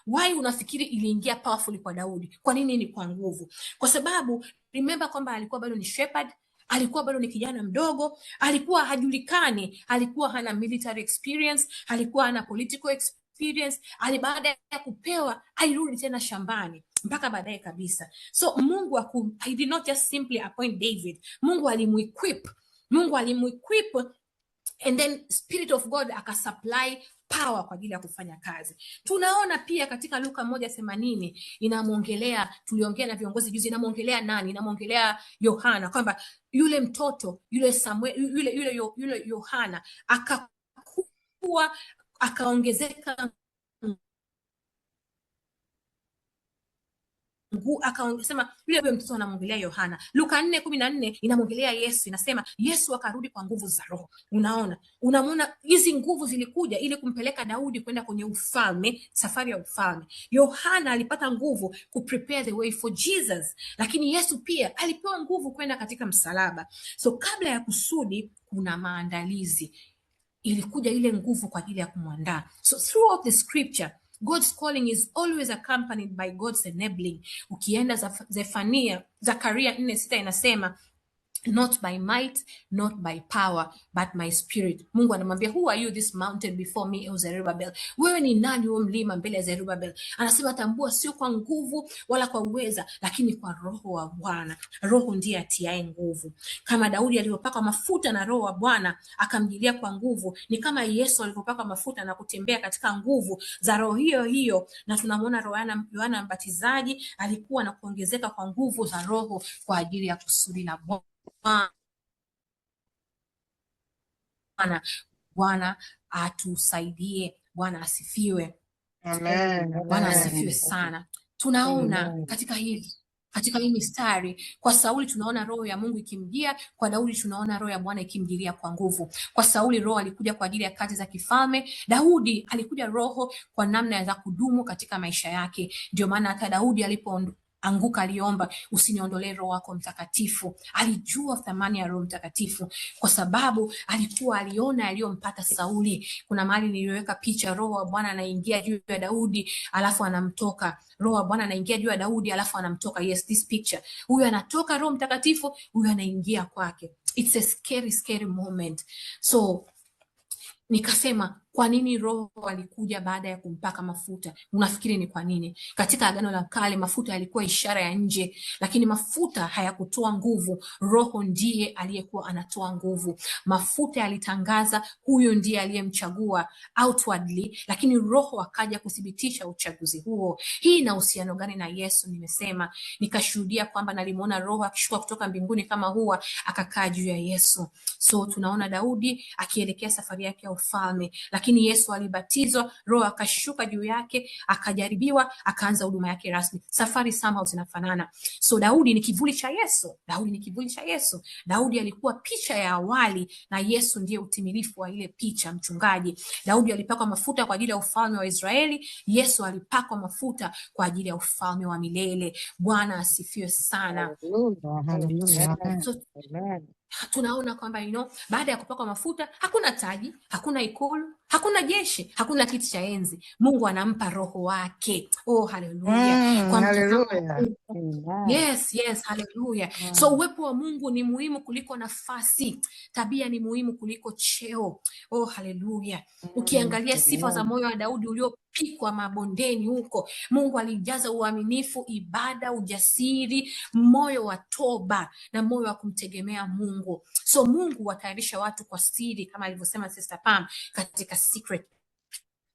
why unafikiri iliingia powerfully kwa Daudi? Kwa nini ni kwa nguvu? Kwa sababu remember kwamba alikuwa bado ni shepherd, alikuwa bado ni kijana mdogo, alikuwa hajulikani, alikuwa hana military experience, alikuwa hana political experience. Baada ya kupewa alirudi tena shambani mpaka baadaye kabisa. So Mungu he did not just simply appoint David. Mungu alimuequip. And then Spirit of God akasupply power kwa ajili ya kufanya kazi. Tunaona pia katika Luka 1:80 inamuongelea, tuliongea na viongozi juzi, inamuongelea nani? Inamuongelea Yohana, kwamba yule mtoto yule Samuel yule Yohana akakuwa akaongezeka akasema yule mtoto anamuongelea Yohana. Luka 4:14 inamuongelea Yesu, inasema Yesu akarudi kwa nguvu za Roho. Unaona hizi nguvu zilikuja ili kumpeleka Daudi kwenda kwenye ufalme, safari ya ufalme. Yohana alipata nguvu ku prepare the way for Jesus, lakini Yesu pia alipewa nguvu kwenda katika msalaba. So kabla ya kusudi kuna maandalizi, ilikuja ile nguvu kwa ajili ya kumwandaa. So throughout the scripture God's calling is always accompanied by God's enabling. Ukienda Zakaria 4:6 inasema not by might, not by power, but my spirit. Mungu anamwambia, who are you this mountain before me, O Zerubbabel? Wewe ni nani huo mlima mbele ya Zerubbabel? Anasema tambua, sio kwa nguvu wala kwa uweza, lakini kwa Roho wa Bwana. Roho ndiye atiaye nguvu. Kama Daudi alivyopakwa mafuta na Roho wa Bwana akamjilia kwa nguvu, ni kama Yesu alivyopakwa mafuta na kutembea katika nguvu za Roho hiyo. Na tunamwona Yohana Mbatizaji alikuwa na kuongezeka kwa nguvu za Roho kwa ajili ya kusudi la Bwana atusaidie. Bwana asifiwe. Amen. Bwana asifiwe sana. Tunaona katika hii mistari, kwa Sauli tunaona roho ya Mungu ikimjia, kwa Daudi tunaona roho ya Bwana ikimjilia kwa nguvu. Kwa Sauli roho alikuja kwa ajili ya kazi za kifalme, Daudi alikuja roho kwa namna za kudumu katika maisha yake. Ndio maana hata Daudi alipoanguka aliomba, usiniondolee Roho wako Mtakatifu. Alijua thamani ya Roho Mtakatifu kwa sababu aliona aliyompata Sauli. Kuna mahali niliweka picha, Roho wa Bwana anaingia juu ya Daudi alafu anamtoka. Roho wa Bwana anaingia juu ya Daudi alafu anamtoka. Yes, this picture. Huyu anatoka Roho Mtakatifu, huyu anaingia kwake. It's a scary moment. So nikasema, kwa nini Roho alikuja baada ya kumpaka mafuta? Unafikiri ni kwa nini? Katika Agano la Kale mafuta yalikuwa ishara ya nje, lakini mafuta hayakutoa nguvu. Roho ndiye aliyekuwa anatoa nguvu. Mafuta yalitangaza huyo ndiye aliyemchagua outwardly, lakini Roho akaja kuthibitisha uchaguzi huo. Hii ina uhusiano gani na Yesu? Nimesema nikashuhudia kwamba nalimuona Roho akishuka kutoka mbinguni kama hua akakaa juu ya Yesu. So tunaona Daudi akielekea safari yake ya ufalme, lakini Yesu alibatizwa, Roho akashuka juu yake, akajaribiwa, akaanza huduma yake rasmi. Safari somehow zinafanana. So Daudi ni kivuli cha Yesu. Daudi alikuwa picha ya awali na Yesu ndiye utimilifu wa ile picha, mchungaji. Daudi alipakwa mafuta kwa ajili ya ufalme wa Israeli, Yesu alipakwa mafuta kwa ajili ya ufalme wa milele. Bwana asifiwe sana. So, tunaona kwamba baada ya kupakwa mafuta hakuna taji, hakuna ikulu, hakuna jeshi, hakuna kiti cha enzi. Mungu anampa Roho wake. Oh, haleluya. Yes, haleluya. So uwepo wa Mungu ni muhimu kuliko nafasi. Tabia ni muhimu kuliko cheo. Oh, haleluya. Ukiangalia sifa za moyo wa Daudi uliopikwa mabondeni huko, Mungu alijaza uaminifu, ibada, ujasiri, moyo wa toba na moyo wa kumtegemea Mungu. So Mungu watayarisha watu kwa siri, kama alivyosema Sister Pam, katika secret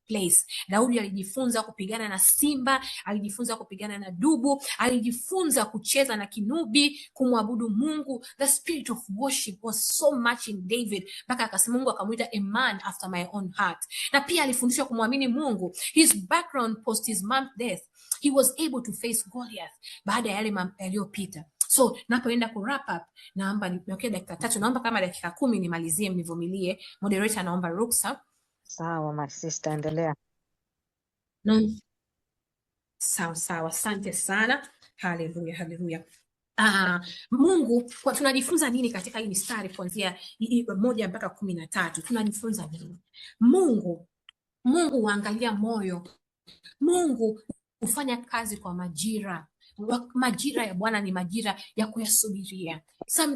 place. Daudi alijifunza kupigana na simba, alijifunza kupigana na dubu, alijifunza kucheza na kinubi, kumwabudu Mungu. The spirit of worship was so much in David, mpaka akasema Mungu akamuita a man after my own heart. Na pia alifundishwa kumwamini Mungu. His background post his mom's death, he was able to face Goliath baada ya yale yaliyopita. So napoenda ku wrap up, naomba niweke dakika 3, naomba kama dakika 10 nimalizie, mnivumilie. Moderator naomba ruksa. Sawa, my sister, endelea. Sawa, asante sana. Haleluya. Mungu tunajifunza nini katika hii mistari kuanzia 1 mpaka 13? Tunajifunza nini? Mungu huangalia moyo. Mungu hufanya kazi kwa majira. Majira ya Bwana ni majira ya kuyasubiria.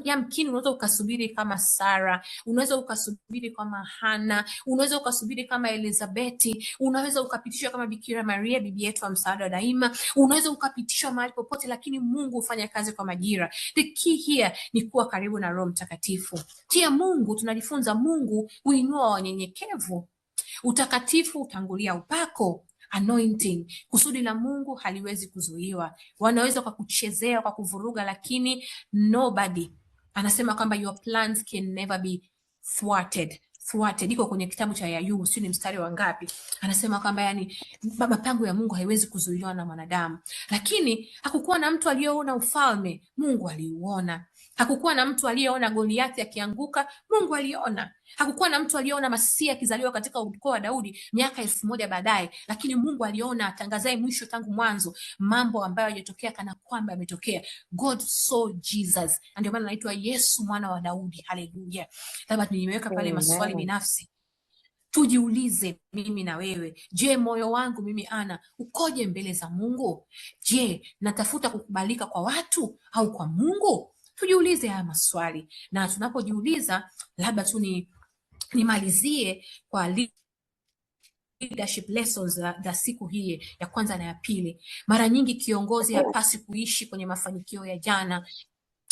Yamkini unaweza ukasubiri kama Sara, unaweza ukasubiri kama Hana, unaweza ukasubiri kama Elizabeti, unaweza ukapitishwa kama Bikira Maria, bibi yetu wa msaada daima, unaweza ukapitishwa mahali popote, lakini Mungu hufanya kazi kwa majira. The key here ni kuwa karibu na Roho Mtakatifu. Pia Mungu tunajifunza, Mungu huinua wanyenyekevu. Utakatifu utangulia upako, anointing. Kusudi la Mungu haliwezi kuzuiwa. Wanaweza kwa kuchezea, kwa kuvuruga, lakini nobody. Anasema kwamba your plans can never be thwarted. Iko kwenye kitabu cha Ayubu, sio ni mstari wa ngapi? Anasema kwamba yani mapango ya Mungu haiwezi kuzuiliwa na mwanadamu. Lakini hakukuwa na mtu aliyeona ufalme, Mungu aliuona. Hakukuwa na mtu aliyeona Goliathi akianguka, Mungu aliona. Hakukuwa na mtu aliyeona Masia akizaliwa katika ukoo wa Daudi miaka 1000 baadaye, lakini Mungu aliona, atangazaye mwisho tangu mwanzo, mambo ambayo yajatokea kana kwamba yametokea. God saw Jesus. Ndio maana anaitwa Yesu mwana wa Daudi. Haleluya. Labda nimeweka pale maswali binafsi. Tujiulize mimi na wewe, je, moyo wangu mimi Ana ukoje mbele za Mungu? Je, natafuta kukubalika kwa watu au kwa Mungu? Tujiulize haya maswali, na tunapojiuliza, labda tu nimalizie kwa leadership lessons za siku hii ya kwanza na ya pili. Mara nyingi kiongozi hapasi kuishi kwenye mafanikio ya jana.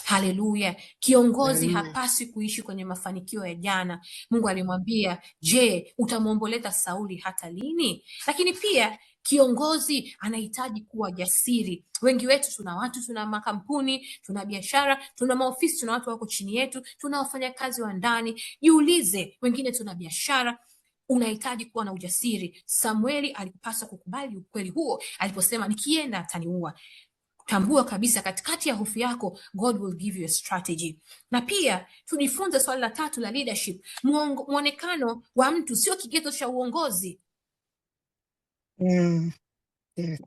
Haleluya. Kiongozi hapasi kuishi kwenye mafanikio ya jana. Mungu alimwambia, je, utamwomboleza Sauli hata lini? Lakini pia kiongozi anahitaji kuwa jasiri. Wengi wetu tuna makampuni, tuna biashara, tuna maofisi, tuna watu wako chini yetu, tuna wafanyakazi wa ndani. Jiulize, wengine tuna biashara. Unahitaji kuwa na ujasiri. Samueli alipaswa kukubali ukweli huo aliposema, nikienda ataniua. Tambua kabisa katikati ya hofu yako, God will give you a strategy. Na pia tujifunze swali la 3 la leadership. Muonekano wa mtu sio kigezo cha uongozi.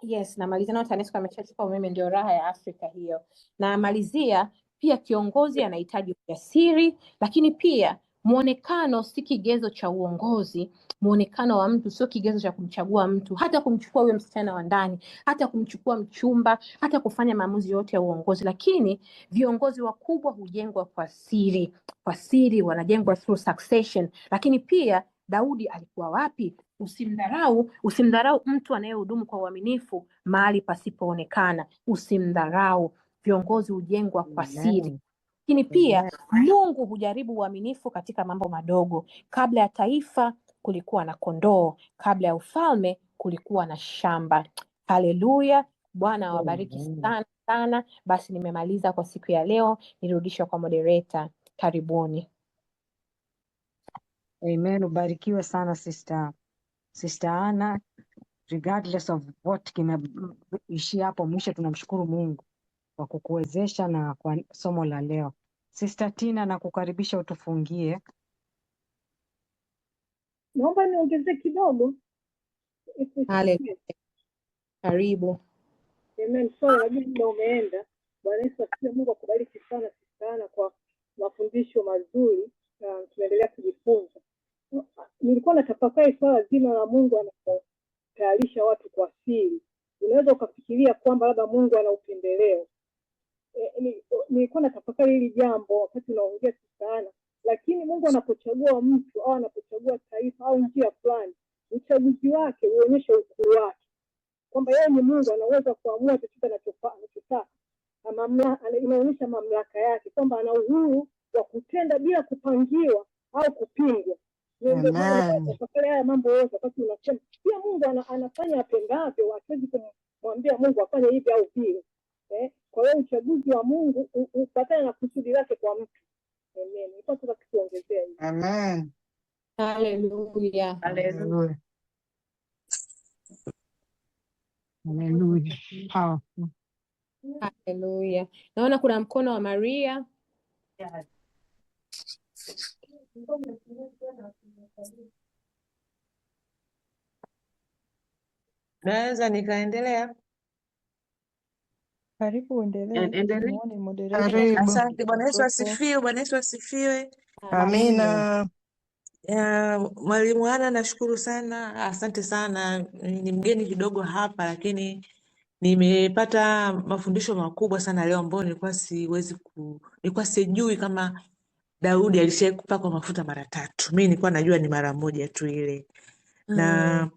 Yes, namalizia na TANESCO amechachukua umeme, ndio raha ya Afrika hiyo. Na malizia pia, kiongozi anahitaji ujasiri, lakini pia muonekano si kigezo cha uongozi. Muonekano wa mtu sio kigezo cha kumchagua mtu, hata kumchukua huyo msichana wa ndani, hata kumchukua mchumba, hata kufanya maamuzi yote ya uongozi. Lakini viongozi wakubwa hujengwa kwa siri. Kwa siri, wanajengwa through succession. Lakini pia Daudi alikuwa wapi? Usimdharau mtu anayehudumu kwa uaminifu mahali pasipoonekana. Usimdharau. Viongozi hujengwa kwa siri. Lakini pia Mungu hujaribu uaminifu katika mambo madogo. Kabla ya taifa kulikuwa na kondoo, kabla ya ufalme kulikuwa na shamba. Haleluya. Bwana awabariki sana sana. Basi nimemaliza kwa siku ya leo, nirudisha kwa moderator. Karibuni. Amen. Ubarikiwe sana Sister Anna. Regardless of what kimeishia hapo mwisho, tunamshukuru Mungu kwa kukuwezesha na kwa somo la leo. Sister Tina, na kukaribisha utufungie. Naomba niongeze kidogo. Haleluya. Karibu. Amen. Sorry, muda umeenda. Bwana Yesu asifiwe. Mungu akubariki sana kwa mafundisho mazuri. Tunaendelea kujifunza. Nilikuwa natafakari swala zima la Mungu anapotayarisha watu kwa siri. Unaweza ukafikiria kwamba labda Mungu ana upendeleo. Nilikuwa natafakari hili jambo wakati unaongea sana, lakini Mungu anapochagua mtu au anapochagua taifa au njia fulani, uchaguzi wake huonyesha ukuu wake, kwamba yeye ni Mungu, anaweza kuamua chochote anachotaka. Inaonyesha mamlaka yake, kwamba ana uhuru wa kutenda bila kupangiwa au kupingwa. Tafakari haya mambo yote wakati unasema pia Mungu anafanya apendavyo, hatuwezi kumwambia Mungu afanye hivi au vile. Kwa hiyo uchaguzi wa Mungu upatana na kusudi lake kwa mtu. Amen. Nipaswa kuongezea hivi. Amen. Haleluya. Hallelujah. Hallelujah. Powerful. Haleluya. Naona kuna mkono wa Maria. Naweza nikaendelea? Karibu uendelee. Endelee. Muone moderator Karibu. Asante. Bwana Yesu kuwepo. asifiwe. Bwana Yesu asifiwe. Amina. Mwalimu Ana, nashukuru sana, asante sana. Ni mgeni kidogo hapa, lakini nimepata mafundisho makubwa sana leo ambayo nilikuwa sijui kama Daudi alishawahi kupakwa mafuta mara 3. Mimi nilikuwa najua ni mara moja tu ile. Na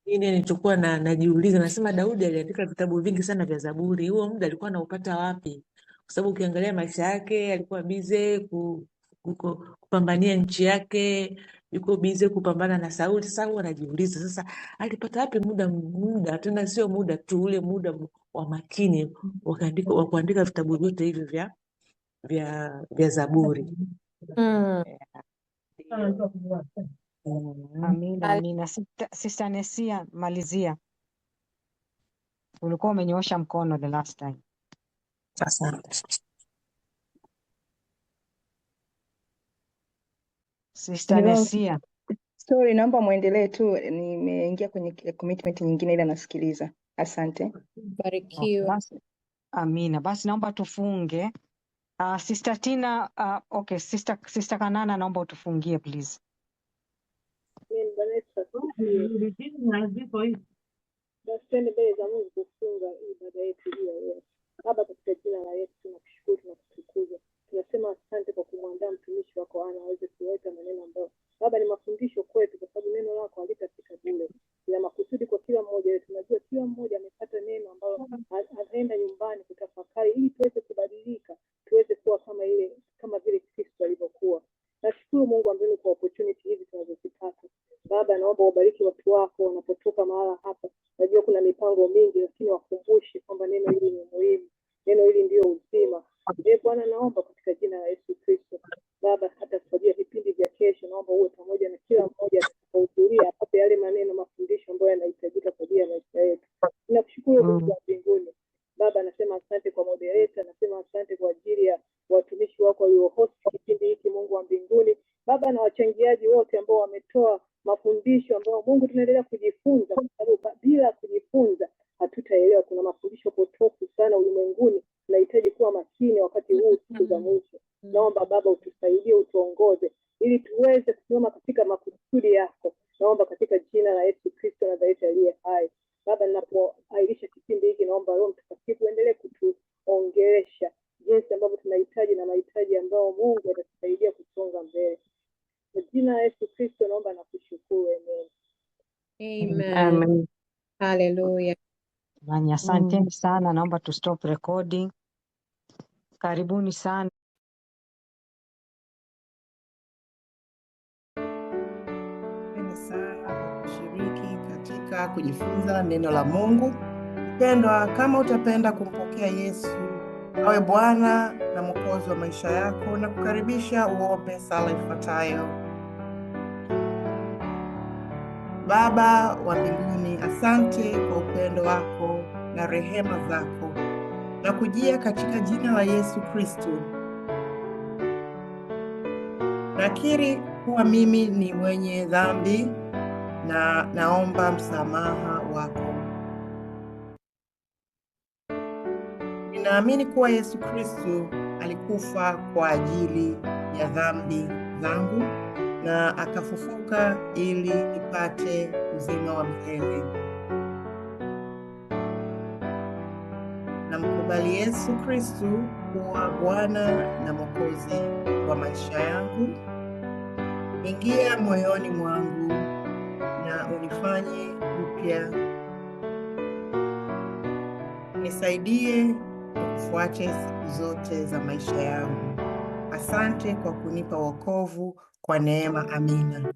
ingine nilichokuwa najiuliza, nasema Daudi aliandika vitabu vingi sana vya Zaburi. Huo muda alikuwa anaupata wapi? Kwa sababu ukiangalia maisha yake alikuwa bize kupambania nchi yake, yuko bize kupambana na Sauli. Sasa huwa najiuliza, sasa alipata wapi muda tena, sio muda tu, ule muda wa makini wa kuandika vitabu vyote hivi vya Zaburi. Amina. Sister Nesia, malizia. Ulikuwa umenyoosha mkono the last time. Asante. Sister Nesia. Sorry, naomba muendelee tu, nimeingia kwenye commitment nyingine ila nasikiliza. Asante. Barikiwe. Basi, amina. Basi naomba tufunge. Sister Tina, okay, Sister Kanana, naomba utufungie please. Bwana Yesu asifiwe. Basi twende mbele za Mungu kufunga hii ibada yetu hii ya leo. Baba, katika jina la Yesu tunakushukuru na kutukuza. Tunasema asante kwa kumwandaa mtumishi wako Ana aweze kuweka maneno ambayo Baba ni mafundisho kwetu, kwa sababu neno lako halitafika bure. Ila makusudi kwa kila mmoja wetu. Tunajua kila mmoja amepata neno ambalo ataenda nyumbani kutafakari ili tuweze kubadilika, tuweze kuwa kama vile Kristo alivyokuwa. Nashukuru Mungu ambaye kwa opportunity hizi tunazozipata. Baba, naomba ubariki watu wako wanapotoka mahala hapa. Najua kuna mipango mingi, lakini wakumbushe kwamba neno hili ni muhimu. Neno hili ndio uzima. Bwana, naomba katika jina la Yesu Kristo. Baba, hata kwa vipindi vya kesho, naomba uwe pamoja na kila mmoja atakapohudhuria apate yale maneno, mafundisho ambayo yanahitajika kwa ajili ya maisha yetu. Ninakushukuru Mungu wa mbinguni. Baba, nasema asante kwa moderator, nasema asante kwa ajili ya watumishi wako waliohost kipindi hiki, Mungu wa mbinguni. Baba, na wachangiaji wote ambao wametoa mafundisho ambayo Mungu tunaendelea kujifunza, kwa sababu bila kujifunza hatutaelewa. Kuna mafundisho potofu sana ulimwenguni, tunahitaji kuwa makini wakati huu, siku za mwisho. Naomba Baba utusaidie, utuongoze ili tuweze kusimama katika makusudi yako. Naomba katika jina la Yesu Kristo Nazareti aliye hai. Baba, ninapoairisha kipindi hiki, naomba Roho Mtakatifu endelee kutuongelesha jinsi ambavyo tunahitaji na mahitaji ambayo Mungu atatusaidia kusonga mbele. Kwa jina la Yesu Kristo naomba na kushukuru. Amen. Hallelujah. Asanteni sana, naomba tu stop recording. Karibuni sana. Sana kushiriki katika kujifunza neno la Mungu. Mpendwa, kama utapenda kumpokea Yesu awe Bwana na Mwokozi wa maisha yako, na kukaribisha uombe sala ifuatayo. Baba wa mbinguni, asante kwa upendo wako na rehema zako, na kujia katika jina la Yesu Kristo. Nakiri kuwa mimi ni mwenye dhambi na naomba msamaha wako. Ninaamini kuwa Yesu Kristo alikufa kwa ajili ya dhambi zangu na akafufuka ili nipate uzima wa milele. Namkubali Yesu Kristo kuwa Bwana na Mwokozi wa maisha yangu. Ingia moyoni mwangu na unifanye upya. Nisaidie kufuate siku zote za maisha yangu. Asante kwa kunipa wokovu kwa neema. Amina.